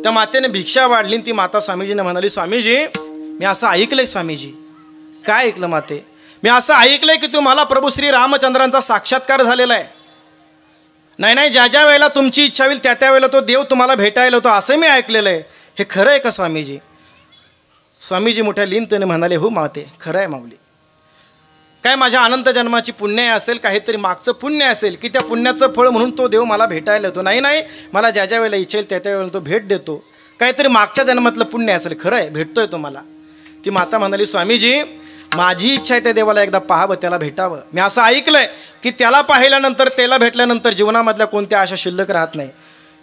त्या मातेने भिक्षा वाढली. ती माता स्वामीजींना म्हणाली, स्वामीजी मी असं ऐकलंय. स्वामीजी काय ऐकलं माते? मी असं ऐकलंय की तुम्हाला प्रभू श्री रामचंद्रांचा साक्षात्कार झालेला आहे. नाही, ज्या ज्या वेळेला तुमची इच्छा होईल त्या त्या वेळेला तो देव तुम्हाला भेटायला होतो असं मी ऐकलेलं आहे. हे खरं आहे का स्वामीजी? स्वामीजी मोठ्या लीनतेने म्हणाले, हो माते खरं आहे माऊली. काय माझ्या अनंत जन्माची पुण्य असेल, काहीतरी मागचं पुण्य असेल की त्या पुण्याचं फळ म्हणून तो देव मला भेटायला येतो. नाही, मला ज्या ज्या वेळेला इच्छा येईल त्या त्या वेळेला तो भेट देतो. काहीतरी मागच्या जन्मातलं पुण्य असेल. खरं आहे, भेटतोय तो मला. ती माता म्हणाली, स्वामीजी माझी इच्छा आहे त्या देवाला एकदा पाहावं, त्याला भेटावं. मी असं ऐकलंय की त्याला पाहिल्यानंतर, त्याला भेटल्यानंतर जीवनामधल्या कोणत्या आशा शिल्लक राहत नाही,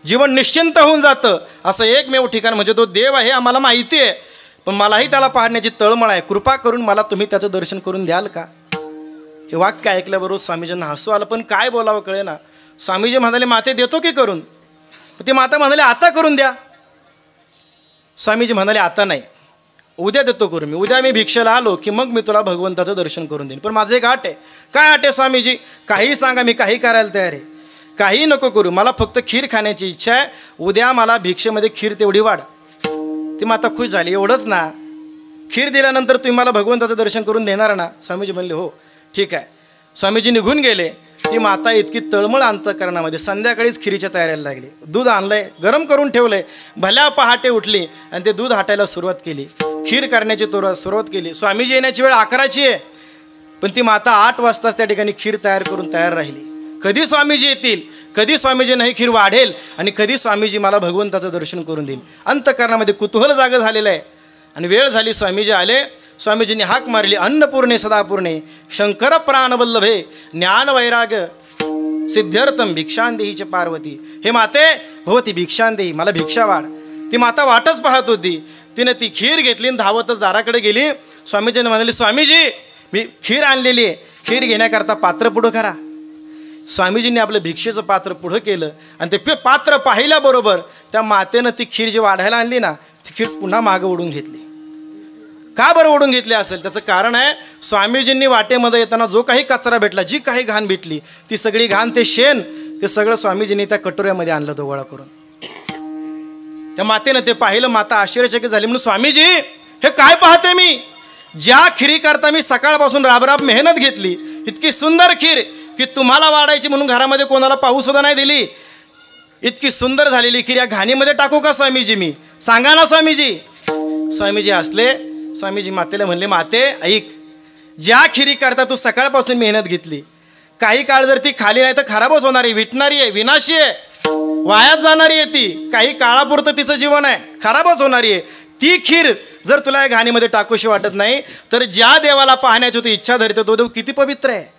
जीवन निश्चिंत होऊन जातं. असं एकमेव ठिकाण म्हणजे तो देव आहे आम्हाला माहिती आहे. पण मलाही त्याला पाहण्याची तळमळ आहे. कृपा करून मला तुम्ही त्याचं दर्शन करून द्याल का? हे वाक्य ऐकल्याबरोबर स्वामीजींना हसू आलं. पण काय बोलावं कळे ना. स्वामीजी म्हणाले, माते देतो की करून? ती माता म्हणाले, आता करून द्या. स्वामीजी म्हणाले, आता नाही, उद्या देतो करून. उद्या मी भिक्षेला आलो की मग मी तुला भगवंताचं दर्शन करून देईन. पण माझं एक आट आहे. काय आट आहे स्वामीजी? काही सांगा, मी काही करायला तयार आहे. काही नको करू, मला फक्त खीर खाण्याची इच्छा आहे. उद्या मला भिक्षेमध्ये खीर तेवढी वाढ. ती माता खुश झाली. एवढंच ना? खीर दिल्यानंतर तुम्ही मला भगवंताचं दर्शन करून देणार ना? स्वामीजी म्हणले, हो ठीक आहे. स्वामीजी निघून गेले. ती माता इतकी तळमळ अंतःकरणामध्ये संध्याकाळीच खिरीच्या तयारीला लागली. दूध आणलंय, गरम करून ठेवलंय. भल्या पहाटे उठली आणि ते दूध हाटायला सुरुवात केली. खीर करण्याची सुरुवात केली. स्वामीजी येण्याची वेळ 11ची आहे. पण ती माता 8 वाजताच त्या ठिकाणी खीर तयार करून तयार राहिली. कधी स्वामीजी येतील, कधी स्वामीजी नाही खीर वाढेल आणि कधी स्वामीजी मला भगवंताचं दर्शन करून देईल. अंतःकरणामध्ये कुतूहल जागं झालेलं आहे. आणि वेळ झाली. स्वामीजी आले. स्वामीजींनी हाक मारली, अन्नपूर्णे सदापूर्णे शंकर प्राणवल्लभे ज्ञान वैराग्य सिद्ध्यर्थम भिक्षान देहीचे पार्वती. हे माते भवती भिक्षान देही, मला भिक्षा वाढ. ती माता वाटच पाहत होती. तिने ती खीर घेतली आणि धावतच दाराकडे गेली. स्वामीजींनी म्हणाली, स्वामीजी मी खीर आणलेली आहे, खीर घेण्याकरता पात्र पुढं करा. स्वामीजींनी आपलं भिक्षेचं पात्र पुढं केलं आणि ते पात्र पाहिल्याबरोबर त्या मातेनं ती खीर जी वाढायला आणली ना, ती खीर पुन्हा मागं ओढून घेतली. का बरं ओढून घेतली असेल? त्याचं कारण आहे, स्वामीजींनी वाटेमध्ये येताना जो काही कचरा भेटला, जी काही घाण भेटली, ती सगळी घाण, ते शेण, ते सगळं स्वामीजींनी त्या कटोऱ्यामध्ये आणलं तो गोळा करून. त्या मातेनं ते पाहिलं. माता आश्चर्यचकित झाली. म्हणून स्वामीजी हे काय पाहते मी? ज्या खिरी करता मी सकाळपासून राबराब मेहनत घेतली, इतकी सुंदर खीर की तुम्हाला वाढायची म्हणून घरामध्ये कोणाला पाहू सुद्धा नाही दिली, इतकी सुंदर झालेली खीर या घाणीमध्ये टाकू का स्वामीजी? मी सांगा ना स्वामीजी. स्वामीजी असले. स्वामीजी मातेला म्हणले, माते ऐक, ज्या खिरी करता तू सकाळपासून मेहनत घेतली, काही काळ जर ती खाली नाही तर खराबच होणारी, विटणारी आहे, विनाशी आहे, वायात जाणारी आहे. ती काही काळापुरतं तिचं जीवन आहे, खराबच होणारी आहे. ती खीर जर तुला या घाणीमध्ये टाकूशी वाटत नाही तर ज्या देवाला पाहण्याची तू इच्छा धरते तो देव किती पवित्र आहे,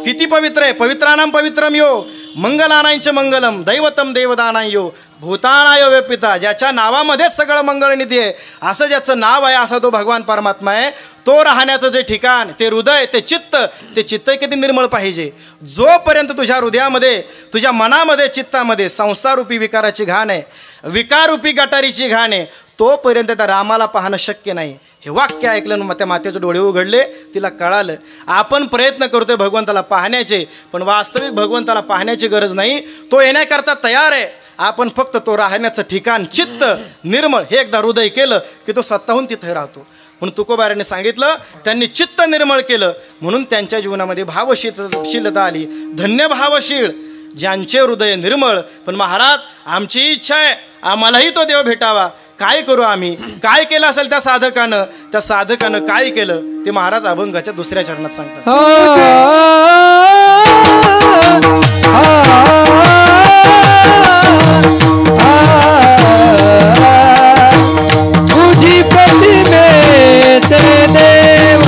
किती पवित्र आहे. पवित्रानाम पवित्रम यो मंगलानांच मंगलम दैवतम देवदानाय यो भूतानाय व्यपिता. ज्याच्या नावामध्येच सगळं मंगळनिधी आहे, असं ज्याचं नाव आहे असा तो भगवान परमात्मा आहे. तो राहण्याचं जे ठिकाण, ते हृदय, ते चित्त किती निर्मळ पाहिजे. जोपर्यंत तुझ्या हृदयामध्ये, तुझ्या मनामध्ये, चित्तामध्ये संसाररूपी विकाराची घाण आहे, विकाररूपी गटारीची घाण आहे, तोपर्यंत त्या रामाला पाहणं शक्य नाही. हे वाक्य ऐकलं मग त्या मातेचे डोळे उघडले. तिला कळालं आपण प्रयत्न करतोय भगवंताला पाहण्याचे, पण वास्तविक भगवंताला पाहण्याची गरज नाही. तो येण्याकरता तयार आहे. आपण फक्त तो राहण्याचं ठिकाण, चित्त निर्मळ हे एकदा हृदय केलं की तो स्वतःहून तिथे राहतो. म्हणून तुकोबाराने सांगितलं, त्यांनी चित्त निर्मळ केलं म्हणून त्यांच्या जीवनामध्ये भावशीलता आली. धन्य भावशील ज्यांचे हृदय निर्मळ. पण महाराज आमची इच्छा आहे आम्हालाही तो देव भेटावा. काय करू आम्ही? काय केलं असेल त्या साधकानं काय केलं ते महाराज अभंगाच्या 2ऱ्या चरणात सांगतात. तुझी प्रतिमे ते देव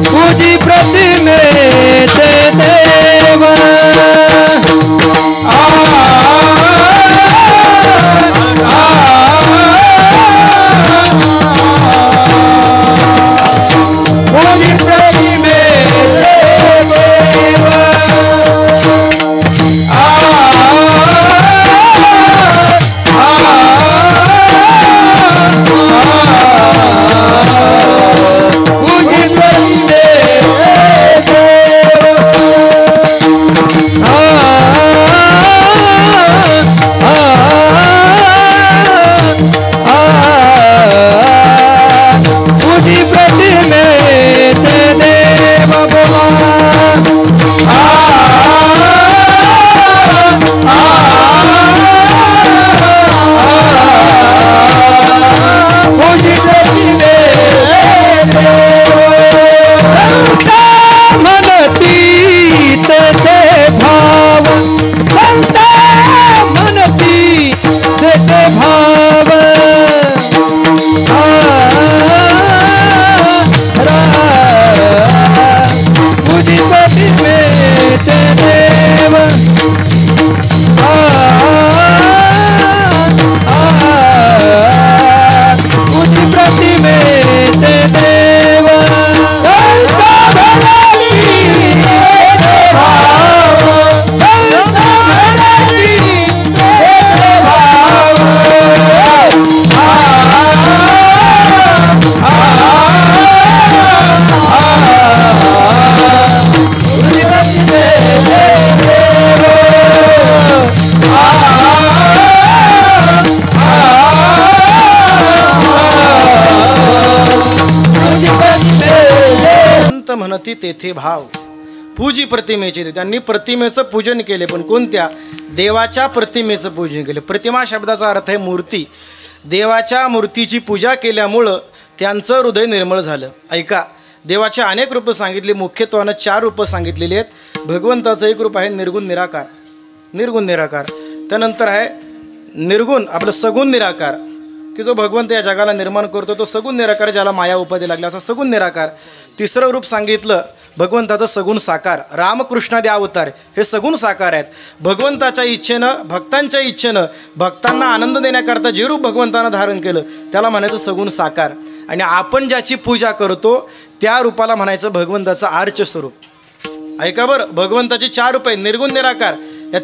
तुझी प्रतिमे ते देव आ प्रतिमेचे देव म्हणती तेथे भाव पूजी प्रतिमेचे. त्यांनी प्रतिमेचं पूजन केले, पण कोणत्या? देवाच्या प्रतिमेचं पूजन केले. प्रतिमा शब्दाचा अर्थ आहे मूर्ती. देवाच्या मूर्तीची पूजा केल्यामुळं त्यांचं हृदय निर्मळ झालं. ऐका, देवाचे अनेक रूपं सांगितली, मुख्यत्वानं 4 रूपं सांगितलेली आहेत. भगवंताचं एक रूप आहे निर्गुण निराकार, निर्गुण निराकार. त्यानंतर आहे निर्गुण आपलं सगुण निराकार, की जो भगवंत या जगाला निर्माण करतो तो सगुण निराकार, ज्याला माया उपाधी लागला असा सगुण निराकार. तिसरं रूप सांगितलं भगवंताचं सगुण साकार. रामकृष्णादी अवतार हे सगुण साकार आहेत. भगवंताच्या इच्छेनं, भक्तांच्या इच्छेनं, भक्तांना आनंद देण्याकरता जे रूप भगवंतानं धारण केलं त्याला म्हणायचं सगुण साकार. आणि आपण ज्याची पूजा करतो त्या रूपाला म्हणायचं भगवंताचं आर्च स्वरूप. ऐका बरं, भगवंताची 4 रूप आहे, निर्गुण निराकार. या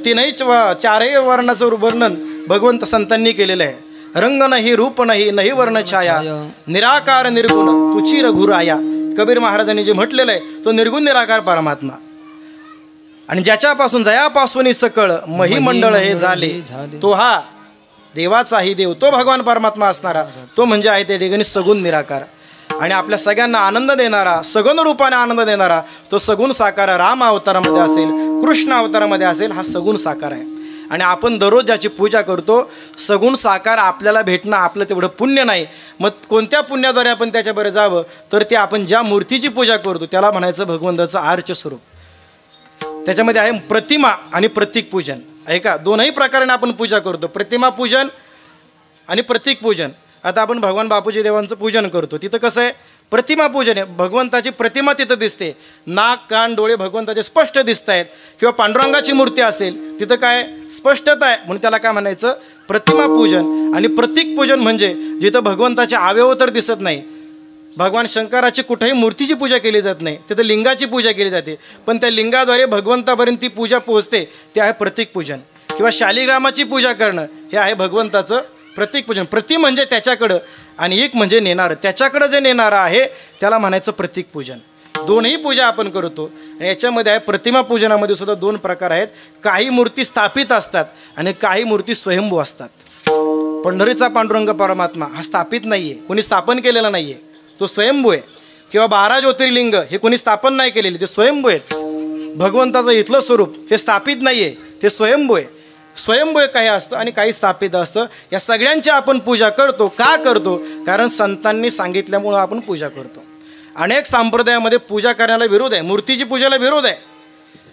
4ही वर्णाचं वर्णन भगवंत संतांनी केलेलं आहे. रंग नाही, रूप नाही, नाही वर्ण छाया, निराकार निर्गुण तुची रघुराया. कबीर महाराजांनी जे म्हटलेलं आहे तो निर्गुण निराकार परमात्मा. आणि ज्याच्यापासून जयापासून सकळ महिमंडळ हे झाले तो हा देवाचाही देव, तो भगवान परमात्मा असणारा, तो म्हणजे आहे त्या ठिकाणी सगुण निराकार. आणि आपल्या सगळ्यांना आनंद देणारा, सगुण रूपाने आनंद देणारा तो सगुण साकार राम अवतारामध्ये असेल, कृष्ण अवतारामध्ये असेल, हा सगुण साकार आहे. आणि आपण दररोज ज्याची पूजा करतो सगुण साकार आपल्याला भेटणं आपलं तेवढं पुण्य नाही. मग कोणत्या पुण्याद्वारे आपण त्याच्याबरोबर जावं, तर ते आपण ज्या मूर्तीची पूजा करतो त्याला म्हणायचं भगवंताचं आर्च स्वरूप. त्याच्यामध्ये आहे प्रतिमा आणि प्रतीक पूजन. ऐका, 2ही प्रकाराने आपण पूजा करतो, प्रतिमा पूजन आणि प्रतीक पूजन. आता आपण भगवान बापूजी देवांचं पूजन करतो, तिथं कसं आहे? प्रतिमा पूजन आहे. भगवंताची प्रतिमा तिथं दिसते, नाक कान डोळे भगवंताचे स्पष्ट दिसत आहेत. किंवा पांडुरंगाची मूर्ती असेल तिथं काय स्पष्टता आहे, म्हणून त्याला काय म्हणायचं? प्रतिमा पूजन. आणि प्रतीक पूजन म्हणजे जिथं भगवंताचे अवयव तर दिसत नाही, भगवान शंकराची कुठेही मूर्तीची पूजा केली जात नाही, तिथं लिंगाची पूजा केली जाते, पण त्या लिंगाद्वारे भगवंतापर्यंत ती पूजा पोहोचते, ते आहे प्रतीक पूजन. किंवा शालिग्रामाची पूजा करणं हे आहे भगवंताचं प्रतीक पूजन. प्रति म्हणजे त्याच्याकडं आणि एक म्हणजे नेणारं, त्याच्याकडं जे नेणारं आहे त्याला म्हणायचं प्रतीक पूजन. 2ही पूजा आपण करतो. आणि याच्यामध्ये आहे प्रतिमा पूजनामध्ये सुद्धा 2 प्रकार आहेत. काही मूर्ती स्थापित असतात आणि काही मूर्ती स्वयंभू असतात. पंढरीचा पांडुरंग परमात्मा हा स्थापित नाही आहे, कोणी स्थापन केलेला नाही आहे, तो स्वयंभू आहे. किंवा 12 ज्योतिर्लिंग हे कोणी स्थापन नाही केलेले, ते स्वयंभू आहेत. भगवंताचं इथलं स्वरूप हे स्थापित नाही आहे, ते स्वयंभू आहे. स्वयंभू काही असतं आणि काही स्थापित असतं. या सगळ्यांची आपण पूजा करतो. का करतो? कारण संतांनी सांगितल्यामुळं आपण पूजा करतो. अनेक संप्रदायामध्ये पूजा करण्याला विरोध आहे, मूर्तीची पूजेला विरोध आहे.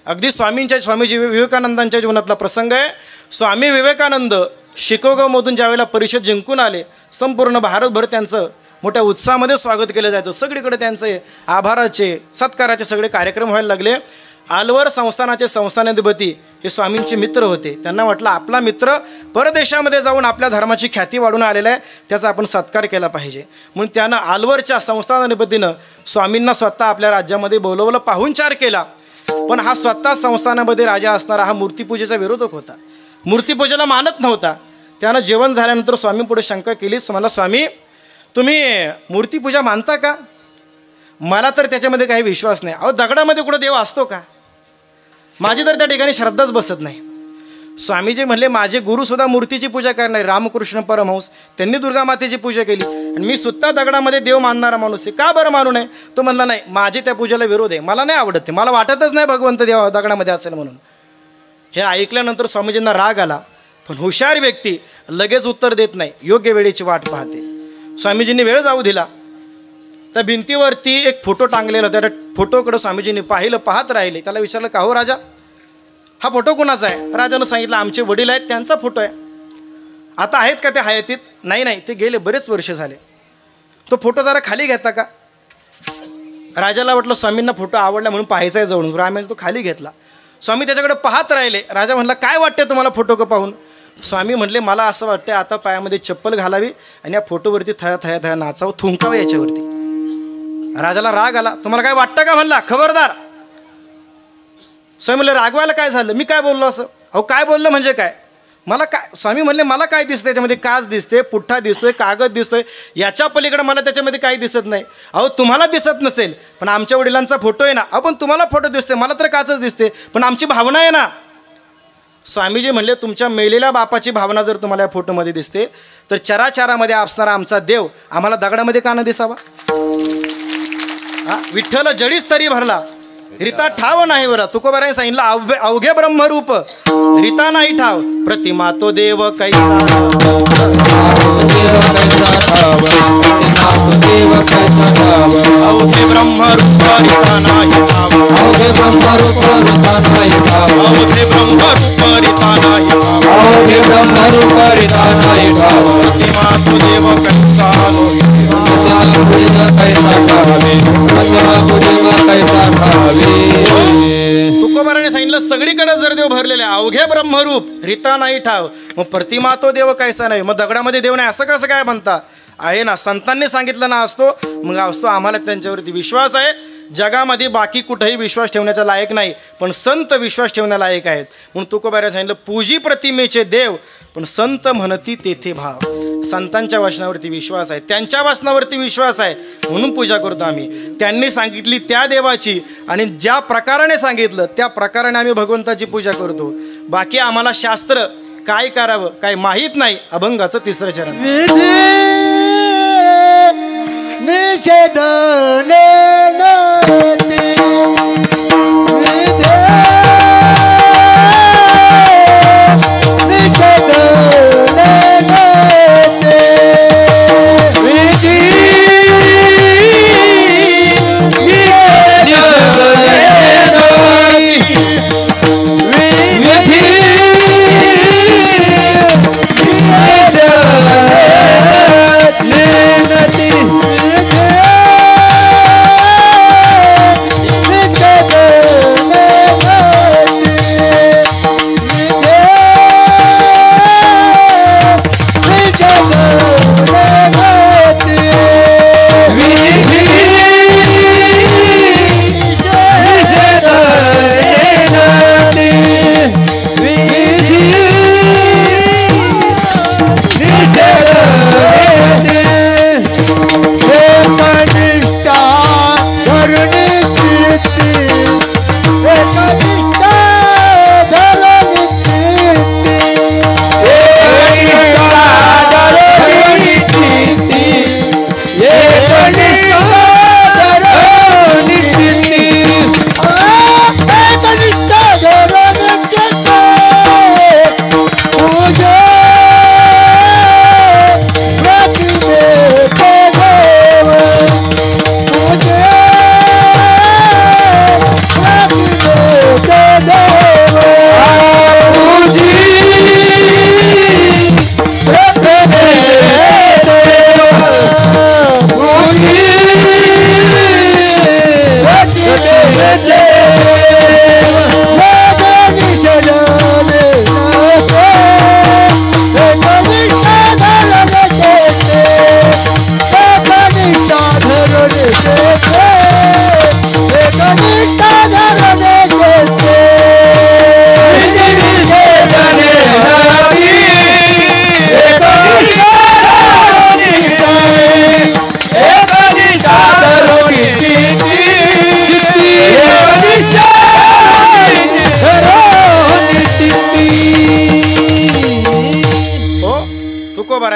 अगदी स्वामी विवेकानंदांच्या जीवनातला प्रसंग आहे. स्वामी विवेकानंद शिकागोमधून ज्यावेळेला परिषद जिंकून आले, संपूर्ण भारतभर त्यांचं मोठ्या उत्साहामध्ये स्वागत केलं जायचं. सगळीकडे त्यांचे आभाराचे सत्काराचे सगळे कार्यक्रम व्हायला लागले. आलवर संस्थानाचे संस्थानाधिपती हे स्वामींचे मित्र होते. त्यांना वाटलं आपला मित्र परदेशामध्ये जाऊन आपल्या धर्माची ख्याती वाढून आलेला आहे, त्याचा आपण सत्कार केला पाहिजे. म्हणून त्यानं आलवरच्या संस्थानाधिपतीनं स्वामींना स्वतः आपल्या राज्यामध्ये बोलवलं, पाहुणचार केला. पण हा स्वतः संस्थानामध्ये राजा असणारा हा मूर्तीपूजेचा विरोधक होता, मूर्तीपूजेला मानत नव्हता. त्यानं जेवण झाल्यानंतर स्वामींपुढे शंका केली, मला स्वामी तुम्ही मूर्तीपूजा मानता का? मला तर त्याच्यामध्ये काही विश्वास नाही. अहो, दगडामध्ये कुठं देव असतो का? माझी तर त्या ठिकाणी श्रद्धाच बसत नाही. स्वामीजी म्हणले, माझे गुरुसुद्धा मूर्तीची पूजा करणारे रामकृष्ण परमहंस, त्यांनी दुर्गा मातेची पूजा केली आणि मी सुद्धा दगडामध्ये देव मानणारा माणूस आहे, का बरं मानू नये? तो म्हणला, नाही, माझे त्या पूजेला विरोध आहे, मला नाही आवडत, ते मला वाटतच नाही भगवंत देव दगडामध्ये असेल म्हणून. हे ऐकल्यानंतर स्वामीजींना राग आला. पण हुशार व्यक्ती लगेच उत्तर देत नाही, योग्य वेळेची वाट पाहते. स्वामीजींनी वेळ जाऊ दिला. त्या भिंतीवरती एक फोटो टांगलेला, त्या फोटोकडं स्वामीजींनी पाहिलं, पाहत राहिले. त्याला विचारलं, का हो राजा, हा फोटो कोणाचा आहे? राजानं सांगितलं, आमचे वडील आहेत, त्यांचा फोटो आहे. आता आहेत का ते हयातीत? नाही नाही, ते गेले, बरेच वर्ष झाले. तो फोटो जरा खाली घेता का? राजाला वाटलं स्वामींना फोटो आवडला म्हणून पाहायचा आहे जवळून. रामाने तो खाली घेतला. स्वामी त्याच्याकडे पाहत राहिले. राजा म्हणला, काय वाटते तुम्हाला फोटो का पाहून? स्वामी म्हणले मला असं वाटतं आता पायामध्ये चप्पल घालावी आणि या फोटोवरती थया थया थया नाचावं, थुंकावं याच्यावरती. राजाला राग आला. तुम्हाला काय वाटतं का म्हणला, खबरदार. स्वामी म्हणले रागवायला काय झालं, मी काय बोललो असं. अहो काय बोललं म्हणजे काय, मला काय. स्वामी म्हणले मला काय दिसतं त्याच्यामध्ये, काच दिसते, पुठ्ठा दिसतोय, कागद दिसतोय, याच्या पलीकडे मला त्याच्यामध्ये काही दिसत नाही. अहो तुम्हाला दिसत नसेल पण आमच्या वडिलांचा फोटो आहे ना. अहो पण तुम्हाला फोटो दिसते, मला तर काचच दिसते, पण आमची भावना आहे ना. स्वामीजी म्हणले तुमच्या मेलेल्या बापाची भावना जर तुम्हाला या फोटोमध्ये दिसते तर चराचरामध्ये असणारा आमचा देव आम्हाला दगडामध्ये का न दिसावा. विठ्ठल जडीच तरी भरला रीता ठाव नाही बरं. तुकोबाराने सांगितलं अवघे ब्रह्मरूप रीता नाही ठाव, प्रतिमा तो देव कैसा. अवघे ब्रह्मरूप रीता नाही ठाव, अवघे ब्रह्मरूप रीता नाही ठाव, अवघे ब्रह्मरूप रीता नाही ठाव, अवघे ब्रह्मरूप रीता नाही ठाव, प्रतिमा तो देव कैसा. तुकोबाराने सांगितलं सगळीकडे जर देव भरलेले अवघे ब्रह्मरूप रीता नाही ठाव, मग प्रतिमा तो देव कैसा नाही, मग दगडामध्ये देव नाही असं कसं काय म्हणता. आहे ना, संतांनी सांगितलं ना असतो, मग असतो. आम्हाला त्यांच्यावरती विश्वास आहे. जगामध्ये बाकी कुठेही विश्वास ठेवण्याचा लायक नाही, पण संत विश्वास ठेवण्या लायक आहेत. म्हणून तुकोबाराने सांगितलं पूजी प्रतिमेचे देव पण संत म्हणती तेथे भाव. संतांच्या वचनावरती विश्वास आहे, त्यांच्या वचनावरती विश्वास आहे, म्हणून पूजा करतो आम्ही. त्यांनी सांगितली त्या देवाची आणि ज्या प्रकाराने सांगितलं त्या प्रकाराने आम्ही भगवंताची पूजा करतो. बाकी आम्हाला शास्त्र काय करावं काय माहीत नाही. अभंगाचं तिसरं चरण.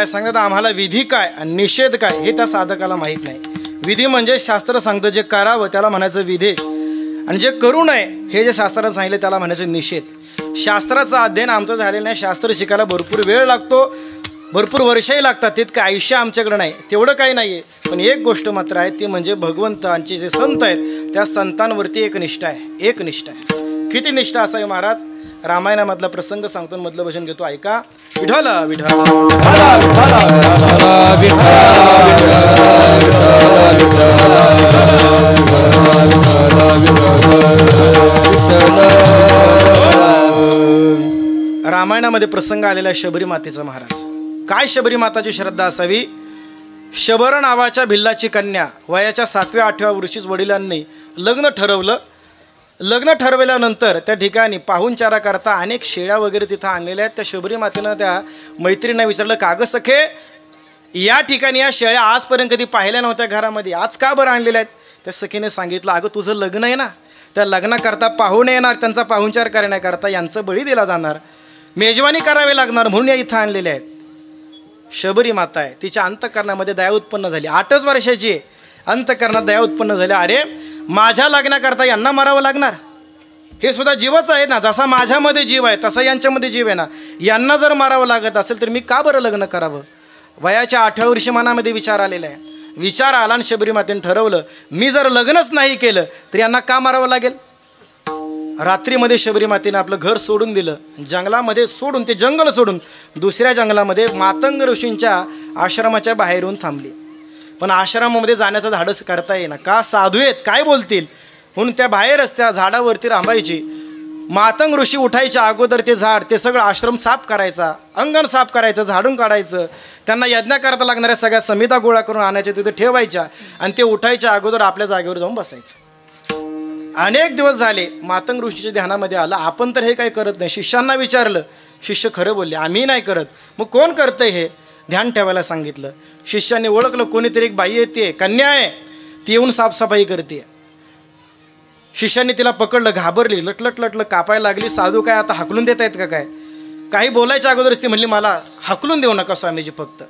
सांगत आम्हाला विधी काय आणि निषेध काय हे त्या साधकाला माहीत नाही. विधी म्हणजे शास्त्र सांगतं जे करावं त्याला म्हणायचं विधी, आणि जे करू नये हे जे शास्त्रानं सांगितलं त्याला म्हणायचं निषेध. शास्त्राचं अध्ययन आमचं झालेलं नाही. शास्त्र शिकायला भरपूर वेळ लागतो, भरपूर वर्षही लागतात. तितकं आयुष्य आमच्याकडं नाही, तेवढं काही नाही आहे. पण एक गोष्ट मात्र आहे ती म्हणजे भगवंतांचे जे संत आहेत त्या संतांवरती एक निष्ठा आहे, एक निष्ठा आहे. किती निष्ठा असावी महाराज. रामायणामधला प्रसंग सांगतो, मधलं भजन घेतो, ऐका. विठ्ठल विठ्ठल रामायणामध्ये प्रसंग आलेला आहे शबरी मातेचा महाराज. काय शबरी माताची श्रद्धा असावी. शबर नावाच्या भिल्लाची कन्या वयाच्या 7व्या-8व्या वर्षीच वडिलांनी लग्न ठरवलं. लग्न ठरवल्यानंतर त्या ठिकाणी पाहुणचारा करता अनेक शेळ्या वगैरे तिथं आणलेल्या आहेत. त्या शबरी मातेनं त्या मैत्रिणींना विचारलं, का गं सखे, या ठिकाणी या शेळ्या आजपर्यंत कधी पाहिल्या नव्हत्या घरामध्ये, आज का बरं आणलेल्या आहेत. त्या सखीने सांगितलं, अगं तुझं लग्न आहे ना, त्या लग्नाकरता पाहुणे येणार, त्यांचा पाहुणचार करण्याकरता यांचं बळी दिला जाणार, मेजवानी करावी लागणार, म्हणून या इथं आणलेल्या आहेत. शबरी माता आहे, तिच्या अंतःकरणामध्ये दया उत्पन्न झाली. 8च वर्षाची आहे, अंतःकरणात दया उत्पन्न झाली. अरे माझ्या लग्नाकरता यांना मारावं लागणार, हे सुद्धा जीवच आहे ना, जसा माझ्यामध्ये जीव आहे तसा यांच्यामध्ये जीव आहे ना, यांना जर मारावं लागत असेल तर मी का बरं लग्न करावं. वयाच्या 8व्या वर्षी मनामध्ये विचार आलेला आहे. विचार आला आणि शबरी मातेने ठरवलं, मी जर लग्नच नाही केलं तर यांना का मारावं लागेल. रात्रीमध्ये शबरी मातेने आपलं घर सोडून दिलं, जंगलामध्ये सोडून, ते जंगल सोडून दुसऱ्या जंगलामध्ये मातंग ऋषींच्या आश्रमाच्या बाहेर येऊन थांबली. पण आश्रमामध्ये जाण्याचं धाडस करता येईना, का साधू आहेत, काय बोलतील, म्हणून त्या बाहेरच त्या झाडावरती रांबायची. मातंग ऋषी उठायच्या अगोदर ते झाड, ते सगळं आश्रम साफ करायचा, अंगण साफ करायचं, झाडून काढायचं, त्यांना यज्ञाकरता लागणाऱ्या सगळ्या समिधा गोळा करून आणायच्या, तिथे ठेवायच्या आणि ते उठायच्या अगोदर आपल्या जागेवर जाऊन बसायचं. अनेक दिवस झाले, मातंग ऋषीच्या ध्यानामध्ये आलं, आपण तर हे काही करत नाही. शिष्यांना विचारलं, शिष्य खरं बोलले, आम्ही नाही करत. मग कोण करतंय हे, ध्यान ठेवायला सांगितलं. शिष्यांनी ओळखलं, कोणीतरी एक बाई येते, कन्या आहे, ती येऊन साफसफाई करते. शिष्यांनी तिला पकडलं, घाबरली, लटलट कापायला लागली. साधू काय आता हाकलून देत आहेत का काय. काही बोलायच्या अगोदरच ती म्हणली, मला हाकलून देऊ नका स्वामीजी, फक्त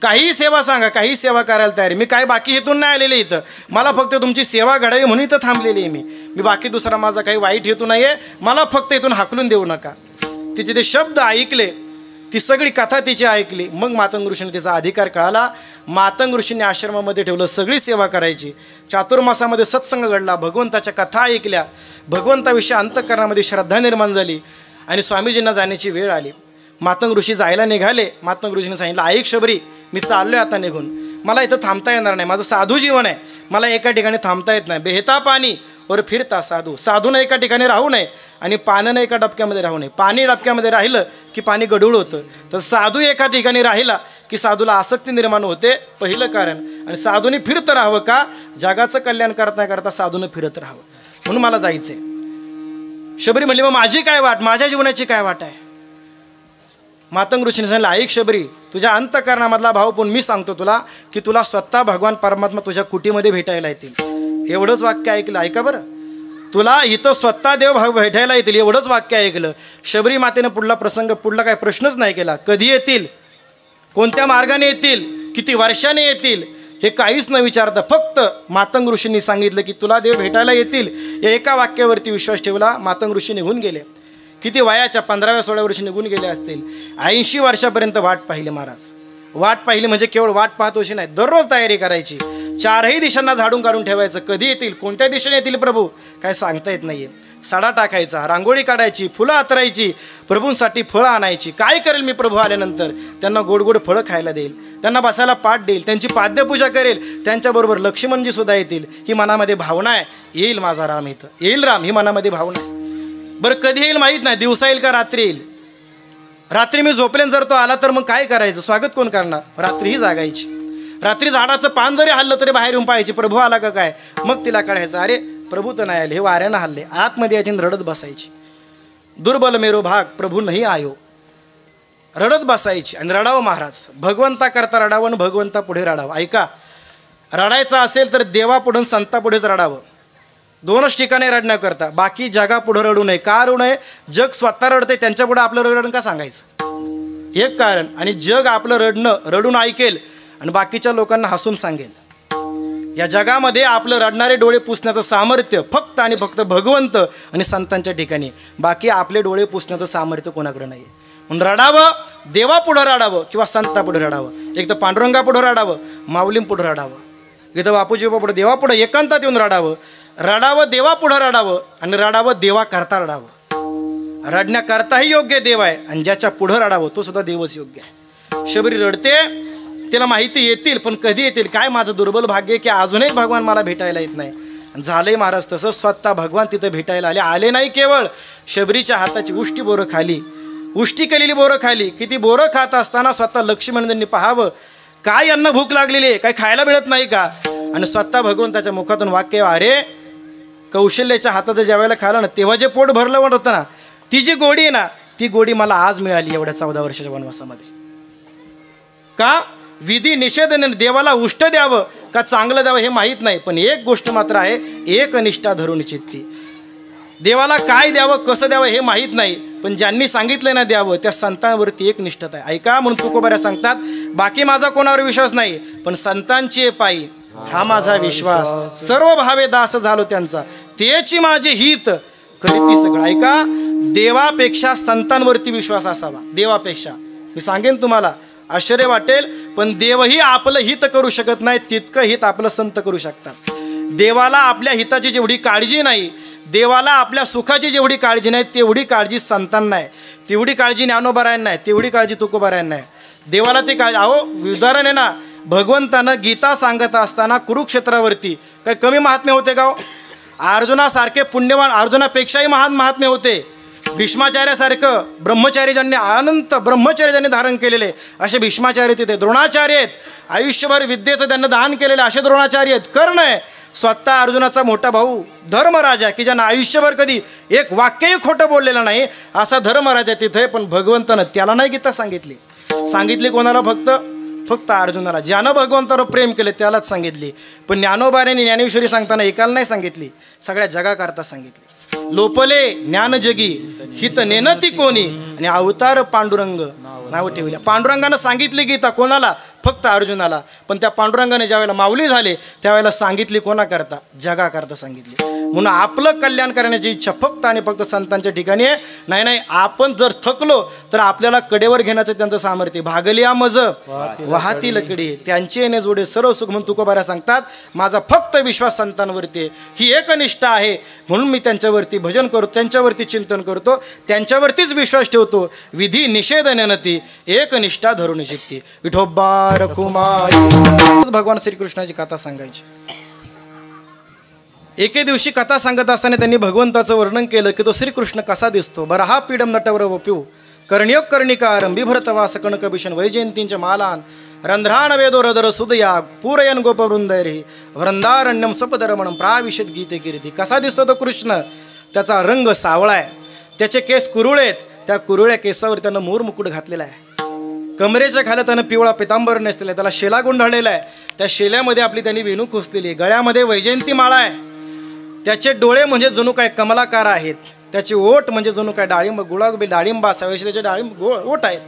काही सेवा सांगा, काही सेवा करायला तयार. मी काय बाकी हेतून नाही आलेले इथं, मला फक्त तुमची सेवा घडावी म्हणून इथं थांबलेली आहे. मी बाकी दुसरा माझा काही वाईट हेतू नाही आहे, मला फक्त इथून हाकलून देऊ नका. तिचे ते शब्द ऐकले, ती सगळी कथा तिची ऐकली. मग मातंग ऋषीने तिचा अधिकार कळाला. मातंग ऋषींनी आश्रमामध्ये ठेवलं, सगळी सेवा करायची. चातुर्मासामध्ये सत्संग घडला, भगवंताच्या कथा ऐकल्या, भगवंताविषयी अंतःकरणामध्ये श्रद्धा निर्माण झाली आणि स्वामीजींना जाण्याची वेळ आली. मातंग ऋषी जायला निघाले. मातंग ऋषीने सांगितलं, ऐक शबरी, मी चाललोय आता निघून, मला इथं थांबता येणार नाही, माझं साधू जीवन आहे, मला एका ठिकाणी थांबता येत नाही. बेहता पाणी वर फिरता साधू, साधूनं एका ठिकाणी राहू नये आणि पाण्यानं एका डबक्यामध्ये राहू नये. पाणी डबक्यामध्ये राहिलं की पाणी गढूळ होतं, तर साधू एका ठिकाणी राहिला की साधूला आसक्ती निर्माण होते, पहिलं कारण. आणि साधूने फिरत राहावं का, जगाचं कल्याण करता करता साधूनं फिरत राहावं, म्हणून मला जायचंय. शबरी म्हणली, मग माझी काय वाट, माझ्या जीवनाची काय वाट आहे. मातंग ऋषीने सांगितलं, ऐक शबरी, तुझ्या अंतःकरणामधला भाव पण मी सांगतो तुला, की तुला स्वतः भगवान परमात्मा तुझ्या कुटीमध्ये भेटायला येतील. एवढंच वाक्य ऐकलं, ऐका बरं, तुला इथं स्वतः देव भाव भेटायला येतील, एवढंच वाक्य ऐकलं. शबरी मातेनं पुढला काय प्रश्नच नाही केला. कधी येतील, कोणत्या मार्गाने येतील, किती वर्षाने येतील, हे काहीच न विचारता फक्त मातंग ऋषींनी सांगितलं की तुला देव भेटायला येतील. या एका वाक्यावरती विश्वास ठेवला. मातंग ऋषी निघून गेले. किती वयाच्या 15व्या-16व्या वर्षी निघून गेले असतील. 80 वर्षापर्यंत वाट पाहिली महाराज. वाट पाहिली म्हणजे केवळ वाट पाहत होशी नाही, दररोज तयारी करायची. 4ही दिशांना झाडून काढून ठेवायचं, कधी येतील, कोणत्या दिशेने येतील प्रभू काय सांगता येत नाहीये. सडा टाकायचा, रांगोळी काढायची, फुलं आतरायची, प्रभूंसाठी फळं आणायची. काय करेल मी प्रभू आल्यानंतर, त्यांना गोड गोड फळं खायला देईल, त्यांना बसायला पाठ देईल, त्यांची पाद्यपूजा करेल, त्यांच्याबरोबर लक्ष्मणजी सुद्धा येतील, ही मनामध्ये भावना आहे. येईल माझा राम इथं, येईल राम, ही मनामध्ये भावना आहे. बरं कधी येईल माहीत नाही, दिवसा येईल का रात्री येईल. रात्री मी झोपलेन जर तो आला तर मग काय करायचं, स्वागत कोण करणार. रात्रीही जागायची. रात्री झाडाचं पान जरी हल्लं तरी बाहेर येऊन पाहायची, प्रभू आला का काय. मग तिला कळायचं, अरे प्रभू तर नाही आले, हे वाऱ्यानं हल्ले. आतमध्ये याची रडत बसायची. दुर्बल मेरो भाग प्रभू नाही आयो, रडत बसायची. आणि रडावं महाराज, भगवंता करता रडावं आणि भगवंता पुढे रडावं. ऐका, रडायचं असेल तर देवा पुढून संता पुढेच रडावं. 2च ठिकाणी रडण्या करता, बाकी जगा पुढं रडू नये. का रडू नये, जग स्वतः रडते, त्यांच्या पुढे आपलं रडणं का सांगायचं, एक कारण. आणि जग आपलं रडणं रडून ऐकेल आणि बाकीच्या लोकांना हसून सांगेल. या जगामध्ये आपलं रडणारे डोळे पुसण्याचं सामर्थ्य फक्त आणि फक्त भगवंत आणि संतांच्या ठिकाणी, बाकी आपले डोळे पुसण्याचं सामर्थ्य कोणाकडे नाही. म्हणून रडावं, देवा पुढं रडावं किंवा संता पुढे रडावं. एक तर पांडुरंगा पुढं रडावं, माऊलीं पुढं रडावं, इथं बापूजी पुढं, देवा पुढं एकांतात येऊन रडावं. रडावं देवा पुढं रडावं आणि रडावं देवा करता रडावं. रडण्याकरताही योग्य देव आहे आणि ज्याच्या पुढं रडावं तो सुद्धा देवच योग्य आहे. शबरी रडते, तिला माहिती येतील, पण कधी येतील काय, माझं दुर्बल भाग्य की अजूनही भगवान मला भेटायला येत नाही. झालंय महाराज तसंच, स्वतः भगवान तिथं भेटायला आले. आले नाही केवळ, शबरीच्या हाताची उष्टी बोरं खाली उष्टी केलेली बोरं खाली की ती बोरं खात असताना स्वतः लक्ष्मणांनी पाहावं काय यांना भूक लागलेली आहे, काय खायला मिळत नाही का, आणि स्वतः भगवंताच्या मुखातून वाक्य, अरे कौशल्याच्या हाताचं ज्या वेळेला खाल्लं ना तेव्हा जे पोट भरलं म्हणत होतं ना, ती जी गोडी आहे ना ती गोडी मला आज मिळाली एवढ्या 14 वर्षाच्या वनवासामध्ये. का विधी निषेधाने देवाला उष्ट द्यावं का चांगलं द्यावं हे माहीत नाही, पण एक गोष्ट मात्र आहे, एक निष्ठा धरून चित्ती. देवाला काय द्यावं कसं द्यावं हे माहीत नाही, पण ज्यांनी सांगितलं ना द्यावं त्या संतांवरती एक निष्ठता आहे. ऐका म्हणून तुकोबाऱ्या सांगतात, बाकी माझा कोणावर विश्वास नाही पण संतांची पायी हा माझा विश्वास, सर्व भावे दास झालो त्यांचा, त्याची माझे हित करीती सगळं. ऐका, देवापेक्षा संतांवरती विश्वास असावा. देवापेक्षा मी सांगेन तुम्हाला आश्चर्य वाटेल, पण देवही आपलं हित करू शकत नाही तितकं हित आपलं संत करू शकतात. देवाला आपल्या हिताची जेवढी काळजी नाही, देवाला आपल्या सुखाची जेवढी काळजी नाही तेवढी काळजी संतांना आहे, तेवढी काळजी ज्ञानोबारायांना आहे, तेवढी काळजी तुकोबारायांना आहे. देवाला ते काळजी, अहो उदाहरण आहे ना, भगवंतानं गीता सांगत असताना कुरुक्षेत्रावरती काही कमी महात्म्य होते का? अर्जुनासारखे पुण्यवान, अर्जुनापेक्षाही महान महात्म्य होते. भीष्माचार्यासारखं ब्रह्मचारी ज्यांनी अनंत ब्रह्मचार्य ज्यांनी धारण केलेले असे भीष्माचार्य तिथे. द्रोणाचार्य आहेत, आयुष्यभर विद्येचं त्यांना दान केलेलं असे द्रोणाचार्य आहेत. कर्ण आहे, स्वतः अर्जुनाचा मोठा भाऊ धर्मराजा की ज्यांना आयुष्यभर कधी एक वाक्यही खोटं बोललेलं नाही असा धर्मराजा तिथे. पण भगवंतानं त्याला नाही गीता सांगितली. सांगितली कोणाला? फक्त अर्जुनाला. ज्यानं भगवंतावर प्रेम केले त्यालाच सांगितली. पण ज्ञानोबाऱ्यांनी ज्ञानेश्वरी सांगताना एकाला नाही सांगितली, सगळ्या जगाकरता सांगितली. लोपले ज्ञान जगी हित नेनती कोणी, आणि अवतार पांडुरंग नाव ठेवल्या. पांडुरंगानं सांगितली गीता कोणाला? फक्त अर्जुनाला. पण त्या पांडुरंगाने ज्यावेळेला माऊली झाले त्यावेळेला सांगितली कोणाकरता? जगाकरता सांगितली. म्हणून आपलं कल्याण करण्याची इच्छा फक्त आणि फक्त संतांच्या ठिकाणी आहे. नाही, आपण जर थकलो तर आपल्याला कडेवर घेण्याचं त्यांचं सामर्थ्य. भागलिया मज वाहतील कडे, त्यांचे येणे जोडे सर्व सुख. म्हणून तुकोबाऱ्या सांगतात, माझा फक्त विश्वास संतांवरती आहे, ही एकनिष्ठा आहे. म्हणून मी त्यांच्यावरती भजन करतो, त्यांच्यावरती चिंतन करतो, त्यांच्यावरतीच विश्वास ठेवतो. विधी निषेध नती एकनिष्ठा धरून चित्ती. विठोबा रखुमाई. भगवान श्रीकृष्णाची कथा सांगायची. एके दिवशी कथा सांगत असताना त्यांनी भगवंताचं वर्णन केलं की तो श्रीकृष्ण कसा दिसतो. बरहा पीडम नटवर वप्यू कर्ण्योग कर्णिकार बिभ्रतवास कणकभीषण वैजयंतींच्या मालान रंध्राण वेदो रदर सुदया पूरयन गोपवृंदैरी वृंदारण्यम सपदरमणम प्राविशद गीते कीर्ती. कसा दिसतो तो कृष्ण? त्याचा रंग सावळा आहे, त्याचे केस कुरुळे आहेत, त्या कुरुळ्या केसावर त्यानं मोर मुकुट घातलेला आहे, कमरेच्या खाली त्यानं पिवळा पितांबर नेसलेला आहे, त्याला शेला गुंडाळलेला आहे, त्या शेल्यामध्ये आपली त्यांनी वेणू खोसलेली आहे, गळ्यामध्ये वैजयंती माळा आहे, त्याचे डोळे म्हणजे जणू काय कमलाकार आहेत, त्याचे ओठ म्हणजे जणू काय डाळिंब गुलाबी डाळिंबा असावे त्याचे डाळिंब ओठ आहेत,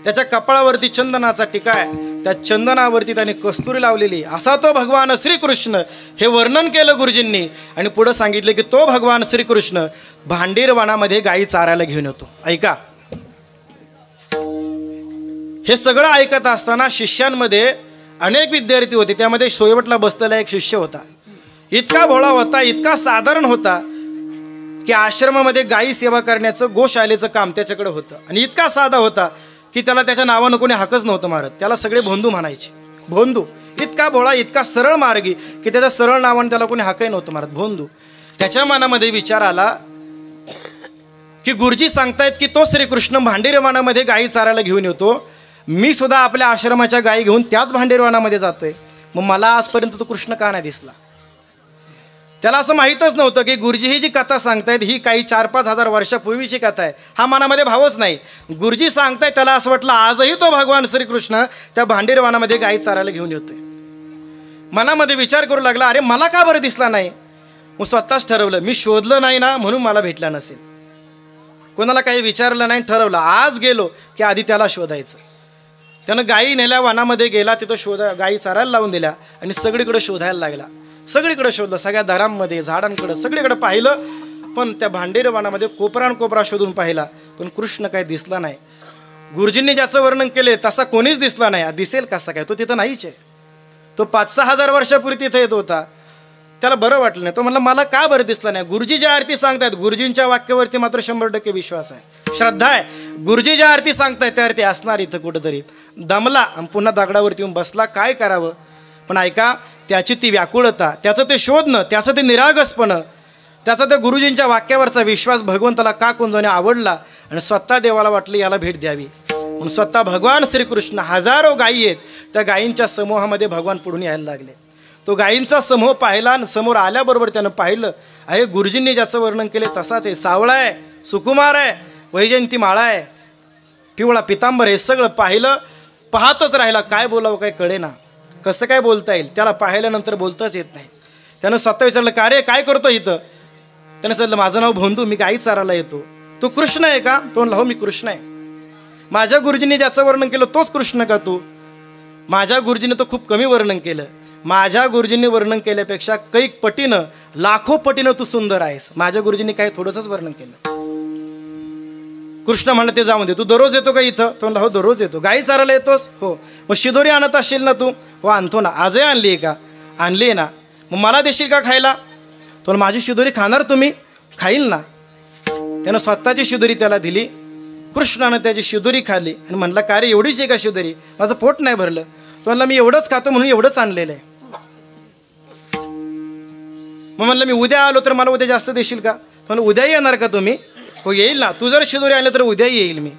त्याच्या कपाळावरती चंदनाचा टिका आहे, त्या चंदनावरती त्याने कस्तुरी लावलेली. असा तो भगवान श्रीकृष्ण. हे वर्णन केलं गुरुजींनी आणि पुढं सांगितलं की तो भगवान श्रीकृष्ण भांडीरवाणामध्ये गायी चारायला घेऊन येतो. ऐका, हे सगळं ऐकत असताना शिष्यांमध्ये अनेक विद्यार्थी होते. त्यामध्ये शेवटला बसलेला एक शिष्य होता. इतका भोळा होता, इतका साधारण होता की आश्रमामध्ये गायी सेवा करण्याचं गोशालेचं काम त्याच्याकडे होतं. आणि इतका साधा होता की त्याला त्याच्या नावानं कोणी हाकच नव्हतं मारत. त्याला सगळे भोंदू म्हणायचे. भोंदू. इतका भोळा, इतका सरळ मार्गी की त्याच्या सरळ नावानं त्याला कोणी हाकही नव्हतं मारत. भोंदू. त्याच्या मनामध्ये विचार आला की गुरुजी सांगतायत की तो श्रीकृष्ण भांडीरवाणामध्ये गायी चारायला घेऊन येतो, मी सुद्धा आपल्या आश्रमाच्या गायी घेऊन त्याच भांडीरवाणामध्ये जातोय, मग मला आजपर्यंत तो कृष्ण का नाही दिसला? त्याला असं माहीतच नव्हतं की गुरुजी ही जी कथा सांगतायत ही काही 4-5 हजार वर्षापूर्वीची कथा आहे. हा मनामध्ये भावच नाही. गुरुजी सांगतायत त्याला असं वाटलं आजही तो भगवान श्रीकृष्ण त्या भांडीरवाणामध्ये गायी चारायला घेऊन येतोय. मनामध्ये विचार करू लागला, अरे मला का बरं दिसला नाही? मग स्वतःच ठरवलं, मी शोधलं नाही ना म्हणून मला भेटला नसेल. कोणाला काही विचारलं नाही, ठरवलं आज गेलो की आधी त्याला शोधायचं. त्यानं गायी नेल्या, वनामध्ये गेला, तिथं गायी चारायला लावून दिल्या आणि सगळीकडे शोधायला लागला. सगळीकडे शोधलं, सगळ्या दारांमध्ये झाडांकडे सगळीकडे पाहिलं, पण त्या भांडीरवाणामध्ये कोपरा शोधून पाहिला, पण कृष्ण काही दिसला नाही. गुरुजींनी ज्याचं वर्णन केले तसा कोणीच दिसला नाही. दिसेल कसा काय? तो तिथं नाहीच आहे. तो 5-6 हजार वर्षापूर्वी तिथे येत होता. त्याला बरं वाटलं नाही. तो म्हणला मला का बरं दिसला नाही? गुरुजी ज्या आरती सांगतायत, गुरुजींच्या वाक्यावरती मात्र 100% विश्वास आहे, श्रद्धा आहे. गुरुजी ज्या आरती सांगतायत त्या आरती असणार. इथं कुठंतरी दमला आणि पुन्हा दगडावरती येऊन बसला. काय करावं? पण ऐका, त्याची ती व्याकुळता, त्याचं ते शोधणं, त्याचं ते निरागसपणं, त्याचा त्या गुरुजींच्या वाक्यावरचा विश्वास भगवंताला का कोणजणे आवडला आणि स्वतः देवाला वाटलं याला भेट द्यावी म्हणून स्वतः भगवान श्रीकृष्ण हजारो गायी आहेत त्या गायींच्या समूहामध्ये भगवान पुढून यायला लागले. तो गायींचा समूह पाहिला आणि समोर आल्याबरोबर त्यानं पाहिलं आहे गुरुजींनी ज्याचं वर्णन केले तसाच आहे. सावळा आहे, सुकुमार आहे, वैजयंती माळा आहे, पिवळा पितांबर हे सगळं पाहिलं. पाहतच राहिला, काय बोलावं काय कळेना, कसं काय बोलता येईल. त्याला पाहिल्यानंतर बोलताच येत नाही. त्यानं स्वतः विचारलं का रे काय करतो इथं. त्यानं सांगितलं माझं नाव भोंदू, मी गाई चारायला येतो. तू कृष्ण आहे का. तो म्हणला हो मी कृष्ण आहे. माझ्या गुरुजींनी ज्याचं वर्णन केलं तोच कृष्ण का तू. माझ्या गुरुजींनी तर खूप कमी वर्णन केलं. माझ्या गुरुजींनी वर्णन केल्यापेक्षा कैक पटीनं लाखो पटीनं तू सुंदर आहेस. माझ्या गुरुजींनी काही थोडंसंच वर्णन केलं. कृष्ण म्हणलं ते जाऊन दे, तू दररोज येतो का इथं. तो म्हणला हो दररोज येतो. गाई चारायला येतोस हो. मग शिदोरी आणत असशील ना तू. हो आणतो ना. आजही आणली आहे का. आणली आहे ना. मग मला देशील का खायला. तो माझी शिदोरी खाणार तुम्ही. खाईल ना. त्यानं स्वतःची शिदोरी त्याला दिली. कृष्णानं त्याची शिदोरी खाल्ली आणि म्हणला का रे एवढीच आहे का शिदोरी, माझं पोट नाही भरलं. तो म्हणला मी एवढंच खातो म्हणून एवढंच आणलेलं आहे. मग म्हणलं मी उद्या आलो तर मला उद्या जास्त देशील का. तो म्हणलं उद्याही येणार का तुम्ही. हो येईल ना. तू जर शिदोरी आणलं तर उद्याही येईल मी.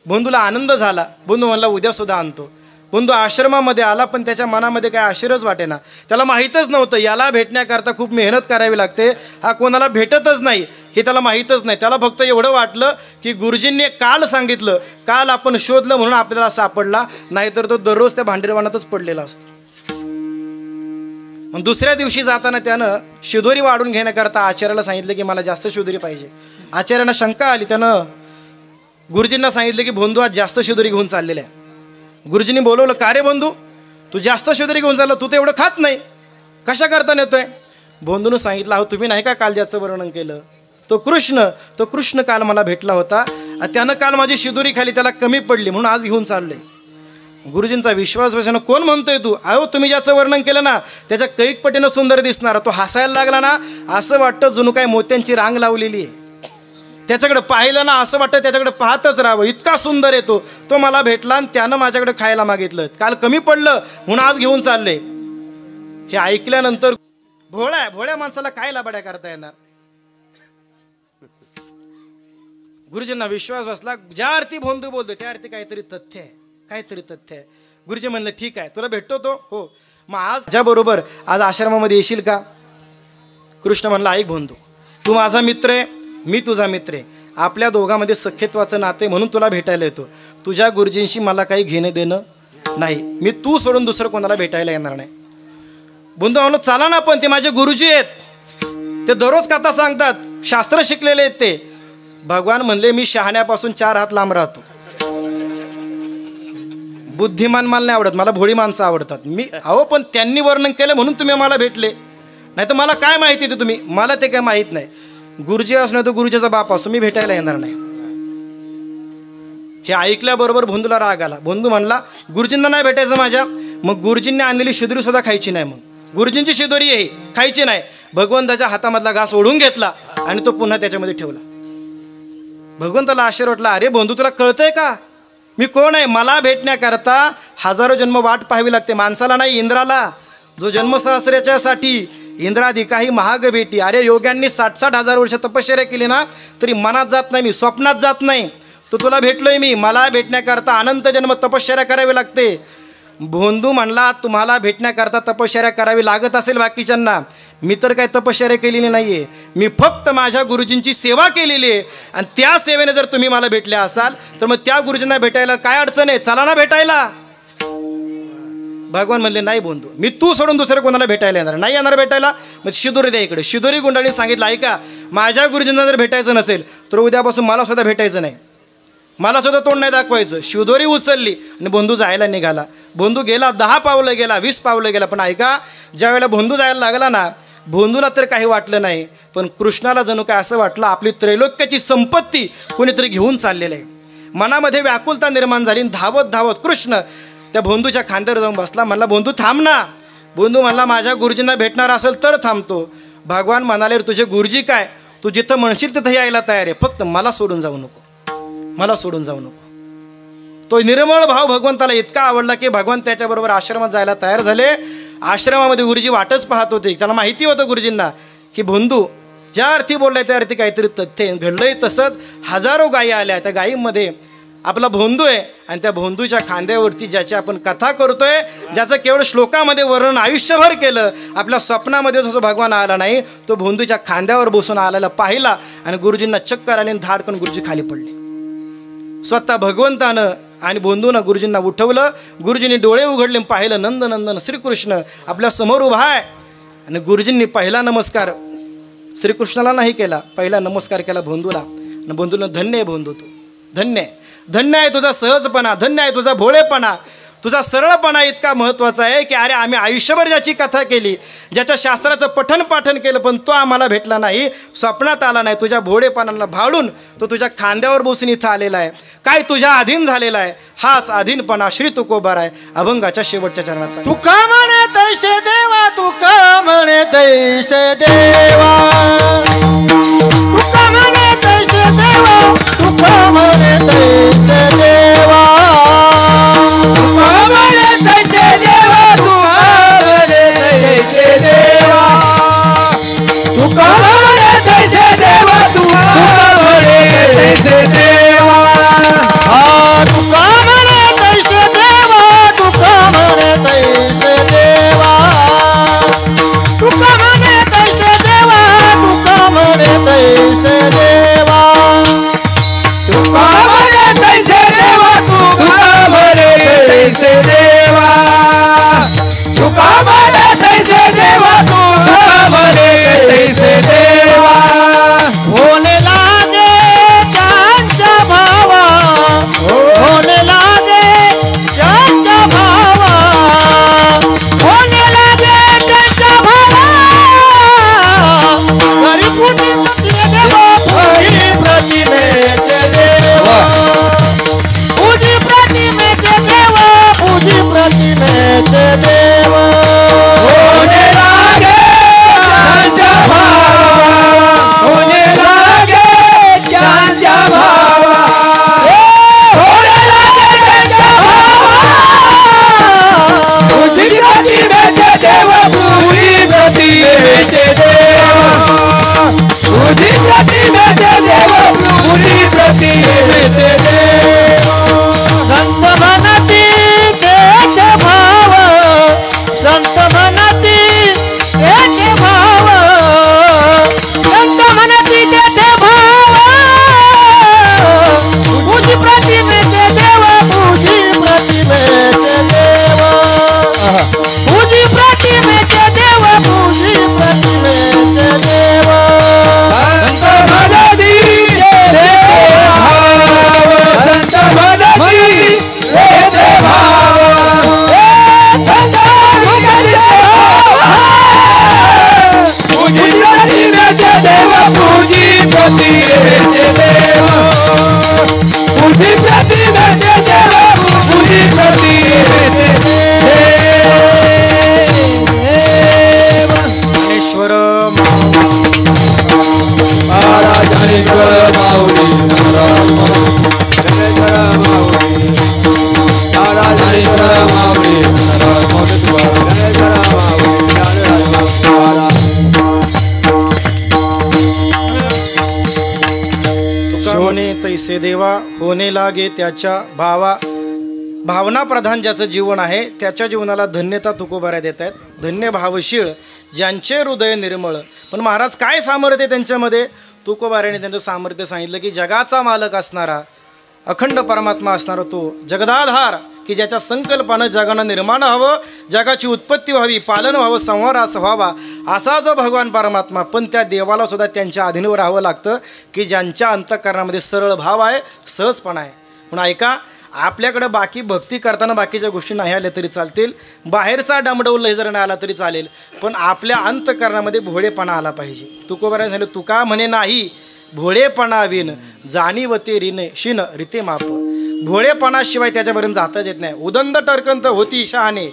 बंधूला आनंद झाला. बंधू म्हणला उद्यासुद्धा आणतो. बंधू आश्रमामध्ये आला पण त्याच्या मनामध्ये काय आश्चर्यच वाटेना. त्याला माहीतच नव्हतं याला भेटण्याकरता खूप मेहनत करावी लागते. हा कोणाला भेटतच नाही हे त्याला माहीतच नाही. त्याला फक्त एवढं वाटलं की गुरुजींनी काल सांगितलं, काल आपण शोधलं म्हणून आपल्याला सापडला, नाहीतर तो दररोज त्या भांडीरवाणातच पडलेला असतो. मग दुसऱ्या दिवशी जाताना त्यानं शिदोरी वाढून घेण्याकरता आचार्याला सांगितलं की मला जास्त शिदोरी पाहिजे. आचार्यांना शंका आली. त्यानं गुरुजींना सांगितलं की बंधू आज जास्त शिदोरी घेऊन चाललेला आहे. गुरुजींनी बोलवलं का रे बंधू तू जास्त शिदोरी घेऊन चालला, तू तर एवढं खात नाही, कशा करता नेतोय. बंधूनं सांगितलं अहो तुम्ही नाही का काल जास्त वर्णन केलं. तो कृष्ण काल मला भेटला होता, त्यानं काल माझी शिदोरी खाली, त्याला कमी पडली म्हणून आज घेऊन चाललोय. गुरुजींचा विश्वास बसणं कोण म्हणतोय तू. अहो तुम्ही ज्याचं वर्णन केलं ना त्याच्या कैक पटीनं सुंदर दिसणार. तो हसायला लागला ना असं वाटतं जणू काय मोत्यांची रांग लावलेली आहे. त्याच्याकडे पाहिलं ना असं वाटतं त्याच्याकडे पाहतच राहावं, इतका सुंदर येतो. तो मला भेटला आणि त्यानं माझ्याकडे खायला मागितलं, काल कमी पडलं म्हणून आज घेऊन चालले. हे ऐकल्यानंतर भोळ्या माणसाला काय लाबाड्या करता येणार. गुरुजींना विश्वास बसला. ज्या अर्थी बंधू बोलतो त्या अर्थी काहीतरी तथ्य आहे. गुरुजी म्हणलं ठीक आहे तुला भेटतो तो. हो मग आज ज्याबरोबर आज आश्रमामध्ये येशील का. कृष्ण म्हणला ऐक बंधू तू माझा मित्र आहे, मी तुझा मित्र आहे. आपल्या दोघांमध्ये सख्यत्वाचं नाते म्हणून तुला भेटायला येतो. तुझ्या गुरुजींशी मला काही घेणं देणं नाही. मी तू सोडून दुसरं कोणाला भेटायला येणार नाही. बंधू म्हणलं चला ना पण ते माझे गुरुजी आहेत, ते दररोज कथा सांगतात, शास्त्र शिकलेले आहेत ते. भगवान म्हणले मी शहाण्यापासून 4 हात लांब राहतो. बुद्धिमान मला नाही आवडत, मला भोळी माणसं आवडतात. अहो पण त्यांनी वर्णन केलं म्हणून तुम्ही मला भेटले, नाही तर मला काय माहिती ते तुम्ही, मला ते काय माहीत नाही. गुरुजी असणार तर गुरुजीचा बाप असो, मी भेटायला येणार नाही. हे ऐकल्याबरोबर बंधूला राग आला. बंधू म्हणला गुरुजींना नाही भेटायचं माझ्या. मग गुरुजींनी आणलेली शिदोरी सुद्धा खायची नाही. मग गुरुजींची शिदोरी आहे खायची नाही. भगवंताच्या हातामधला घास ओढून घेतला आणि तो पुन्हा त्याच्यामध्ये ठेवला. भगवंताला आश्चर्य वाटला. अरे बंधू तुला कळतंय का मी कोण आहे. मला भेटण्याकरता हजारो जन्म वाट पाहावी लागते. माणसाला नाही इंद्राला, जो जन्मसहस्राच्यासाठी इंद्रादी काही महाग भेटी. अरे योग्यांनी 60-60 हजार वर्ष तपश्चर्या केली ना तरी मनात जात नाही, मी स्वप्नात जात नाही. तो तुला भेटलोय मी. मला भेटण्याकरता अनंत जन्म तपश्चर्या करावी लागते. बंधू म्हणला तुम्हाला भेटण्याकरता तपश्चर्या करावी लागत असेल बाकीच्यांना, मी तर काही तपश्चर्या केलेली नाही आहे. मी फक्त माझ्या गुरुजींची सेवा केलेली आहे. आणि त्या सेवेने जर तुम्ही मला भेटले असाल तर मग त्या गुरुजींना भेटायला काय अडचण आहे, चला ना भेटायला. भगवान म्हणले नाही बंधू मी तू सोडून दुसरं कोणाला भेटायला येणार नाही. येणार भेटायला मग शिदोरी द्या इकडे. शिदोरी गुंडाने सांगितलं ऐका माझ्या गुरुजींना जर भेटायचं नसेल तर उद्यापासून मला सुद्धा भेटायचं नाही, मला सुद्धा तोंड नाही दाखवायचं. शिदोरी उचलली आणि बंधू जायला निघाला. बंधू गेला 10 पावलं गेला, 20 पावलं गेला. पण ऐका ज्या वेळेला बंधू जायला लागला ना बंधूला तर काही वाटलं नाही, पण कृष्णाला जणू काय असं वाटलं आपली त्रैलोक्याची संपत्ती कोणीतरी घेऊन चाललेलं आहे. मनामध्ये व्याकुलता निर्माण झाली. धावत धावत कृष्ण त्या बंधूच्या खांद्यावर जाऊन बसला. म्हणला बंधू थांब ना. बंधू म्हणला माझ्या गुरुजींना भेटणार असेल तर थांबतो. भगवान म्हणाले तुझे गुरुजी काय, तू जिथं म्हणशील तिथं यायला तयार आहे, फक्त मला सोडून जाऊ नको, मला सोडून जाऊ नको. तो निर्मळ भाव भगवंताला इतका आवडला की भगवान त्याच्याबरोबर आश्रमात जायला तयार झाले. आश्रमामध्ये गुरुजी वाटच पाहत होते. त्याला माहिती होतं गुरुजींना की बंधू ज्या अर्थी बोललाय त्या अर्थी काहीतरी तथ्य घडलंय. तसंच हजारो गायी आल्या. त्या गायीमध्ये आपला भोंदू आहे आणि त्या भोंदूच्या खांद्यावरती ज्याची आपण कथा करतोय, ज्याचं केवळ श्लोकामध्ये वर्णन आयुष्यभर केलं, आपल्या स्वप्नामध्ये जसं भगवान आला नाही, तो भोंदूच्या खांद्यावर बसून आलेला पाहिला आणि गुरुजींना चक्कर आली आणि धाडकन गुरुजी खाली पडले. स्वतः भगवंतानं आणि भोंदूनं गुरुजींना उठवलं. गुरुजींनी डोळे उघडले, पाहिलं नंदनंदन श्रीकृष्ण आपल्या समोर उभा आहे. आणि गुरुजींनी पहिला नमस्कार श्रीकृष्णाला नाही केला, पहिला नमस्कार केला भोंदूला. आणि भोंदूला धन्य आहे भोंदू, तू धन्य आहे, धन्य आहे तुझा सहजपणा, धन्य आहे तुझा भोळेपणा, तुझा सरळपणा इतका महत्त्वाचा आहे की अरे आम्ही आयुष्यभर ज्याची कथा केली, ज्याच्या शास्त्राचं पठण पाठन केलं, पण तो आम्हाला भेटला नाही, स्वप्नात आला नाही. तुझ्या भोळेपणाला भाळून तो तुझ्या खांद्यावर बसून इथं आलेला आहे. काय तुझ्या अधीन झालेला आहे. हाच अधीनपणा श्री तुकोबार आहे. अभंगाच्या शेवटच्या चरणाचा. तुका म्हणे तैसे देवा, तुका म्हणे तैसे देवा, तुका म्हणे तैसे देवा, तुका म्हणे तैसे देवा, तुका म्हणे तैसे देवा, तुका म्हणे तैसे देवा, तुका म्हणे तैसे देवा, तुका म्हणे तैसे देवा. तुका म्हणे तैसे देवा, तुका म्हणे तैसे देवा, तुका म्हणे तैसे देवा, तुका म्हणे तैसे देवा, तुका म्हणे तैसे देवा, तुका म्हणे तैसे देवा, तुका म्हणे तैसे देवा. होने लागे त्यांचा भावा, होने लागे त्यांचा भावा, होने लागे त्यांचा भावा, तरी कुणी देवा, तुझी प्रतिमेचे देवा, तुझी प्रतिमेचे देवा, तुझी प्रतिमेचे देवा. होने लागे त्यांचा भावा, होने लागे त्यांचा भावा, होने लागे त्यांचा भावा, तुझी प्रतिमेचे देवा, तुझी प्रतिमेचे देवा, तुझी प्रतिमेचे देवा, तुझी प्रतिमेचे देवा. संत म्हणती त्याचे भाव, संत म्हणती त्याचे भाव, संत म्हणती त्याचे भाव, तुझी प्रतिमेचे देव, तुझी प्रतिमेचे देव, तुझी प्रतिमेचे देव, तुझी प्रतिमेचे देव. संत भगती देते भाव, संत भगती देते भाव, संत भगती तुझी प्रतिमेचे देव, तुझी प्रतिमेचे देव, तुझी प्रतिमेचे देव, तुझी प्रतिमेचे देव. ज्ञानेश्वर महाराज ज्ञानेश्वर माऊली, महाराज ज्ञानेश्वर माऊली, महाराज ज्ञानेश्वर माऊली, महाराज ज्ञानेश्वर माऊली, महाराज. तुका म्हणे तैसे देवा, होणे लागे त्याच्या भावा. भावना प्रधान ज्याचं जीवन आहे त्याच्या जीवनाला धन्यता तुकोबाऱ्या देत आहेत. धन्य भावशीळ ज्यांचे हृदय निर्मळ. पण महाराज काय सामर्थ्य त्यांच्यामध्ये? तुकोबाऱ्याने त्यांचं सामर्थ्य सांगितलं की जगाचा मालक असणारा, अखंड परमात्मा असणारा तो जगदाधार, की ज्याच्या संकल्पानं जगानं निर्माण व्हावं, जगाची उत्पत्ती व्हावी, पालन व्हावं, संहार असं व्हावा, असा जो भगवान परमात्मा. पण त्या देवाला सुद्धा त्यांच्या अधीनवर राहावं लागतं की ज्यांच्या अंतःकरणामध्ये सरळ भाव आहे, सहजपणा आहे. म्हणून ऐका, आपल्याकडं बाकी भक्ती करताना बाकीच्या गोष्टी नाही आल्या तरी चालतील, बाहेरचा डमडवलंही जर नाही आला तरी चालेल, पण आपल्या अंतःकरणामध्ये भोळेपणा आला पाहिजे. तुकोबाऱ्याने सांगितलं, तुका म्हणे नाही भोळेपणा विन जाणीवते रिने शिन रिते माप. भोळेपणाशिवाय त्याच्यापर्यंत जाताच येत नाही. उदंड टरकंत होती शहाणे,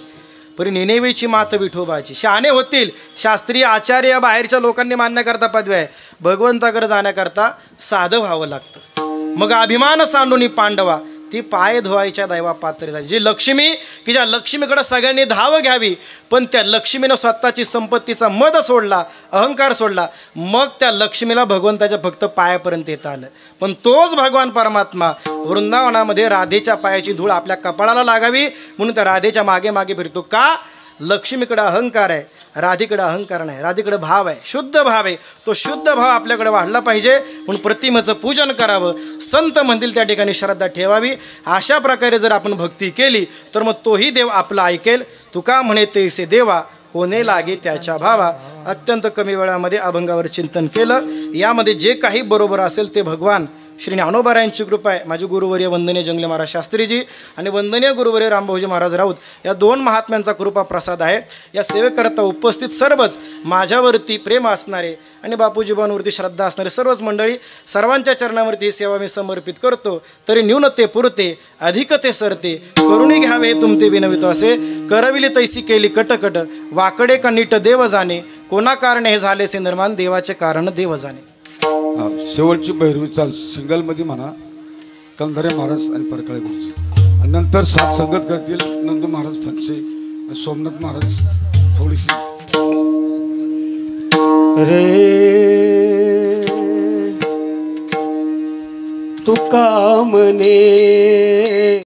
परी निनेवेची मात विठोबाची. शहाणे होतील, शास्त्रीय आचार्य या बाहेरच्या लोकांनी मानण्याकरता पदवी आहे. भगवंताकडे जाण्याकरता साधं व्हावं लागतं. मग अभिमान सांडूनी पांडवा, ती पाय धुवायच्या दैवा पात्र झाली. जी लक्ष्मी की ज्या लक्ष्मीकडे सगळ्यांनी धाव घ्यावी, पण त्या लक्ष्मीनं स्वतःची संपत्तीचा मद सोडला, अहंकार सोडला, मग त्या लक्ष्मीला भगवंताच्या फक्त पायापर्यंत येता आलं. पण तोच भगवान परमात्मा वृंदावनामध्ये राधेच्या पायाची धूळ आपल्या कपाळाला लागावी म्हणून त्या राधेच्या मागे मागे फिरतो. का? लक्ष्मीकडे अहंकार आहे, राधेकडे अहंकार नाही, राधेकडे भाव आहे, शुद्ध भाव आहे. तो शुद्ध भाव आपल्याकडे वाढला पाहिजे म्हणून प्रतिमेचं पूजन करावं, संत म्हणतील त्या ठिकाणी श्रद्धा ठेवावी. अशा प्रकारे जर आपण भक्ती केली तर मग तोही देव आपला ऐकेल. तुका म्हणे तैसे देवा होणे लागे त्याच्या भावा. अत्यंत कमी वेळामध्ये अभंगावर चिंतन केलं. यामध्ये जे काही बरोबर असेल ते भगवान श्री ज्ञानोबारायांची कृपा आहे. माझे गुरुवर्य वंदनीय जंगले महाराज शास्त्रीजी आणि वंदनीय गुरुवर्य रामभाऊजी महाराज राऊत या दोन महात्म्यांचा कृपा प्रसाद आहे. या सेवेकरता उपस्थित सर्वच माझ्यावरती प्रेम असणारे आणि बापूजीबांवरती श्रद्धा असणारे सर्वच मंडळी, सर्वांच्या चरणावरती ही सेवा मी समर्पित करतो. तरी न्यूनते पुरते अधिकते सरते करुणी घ्यावे तुमते विनवितो असे. करविली तैसी केली कटकट वाकडे का नीट देव जाणे. कोणा कारणे हे झालेसे निर्माण देवाचे कारण देव जाणे. शेवटची भैरवी चाल सिंगलमध्ये म्हणा कंधारे महाराज आणि परकाळे गुरुजी, आणि नंतर सात संगत करतील नंदू महाराज फणसे, सोमनाथ महाराज थोडीशी. रे तुका म्हणे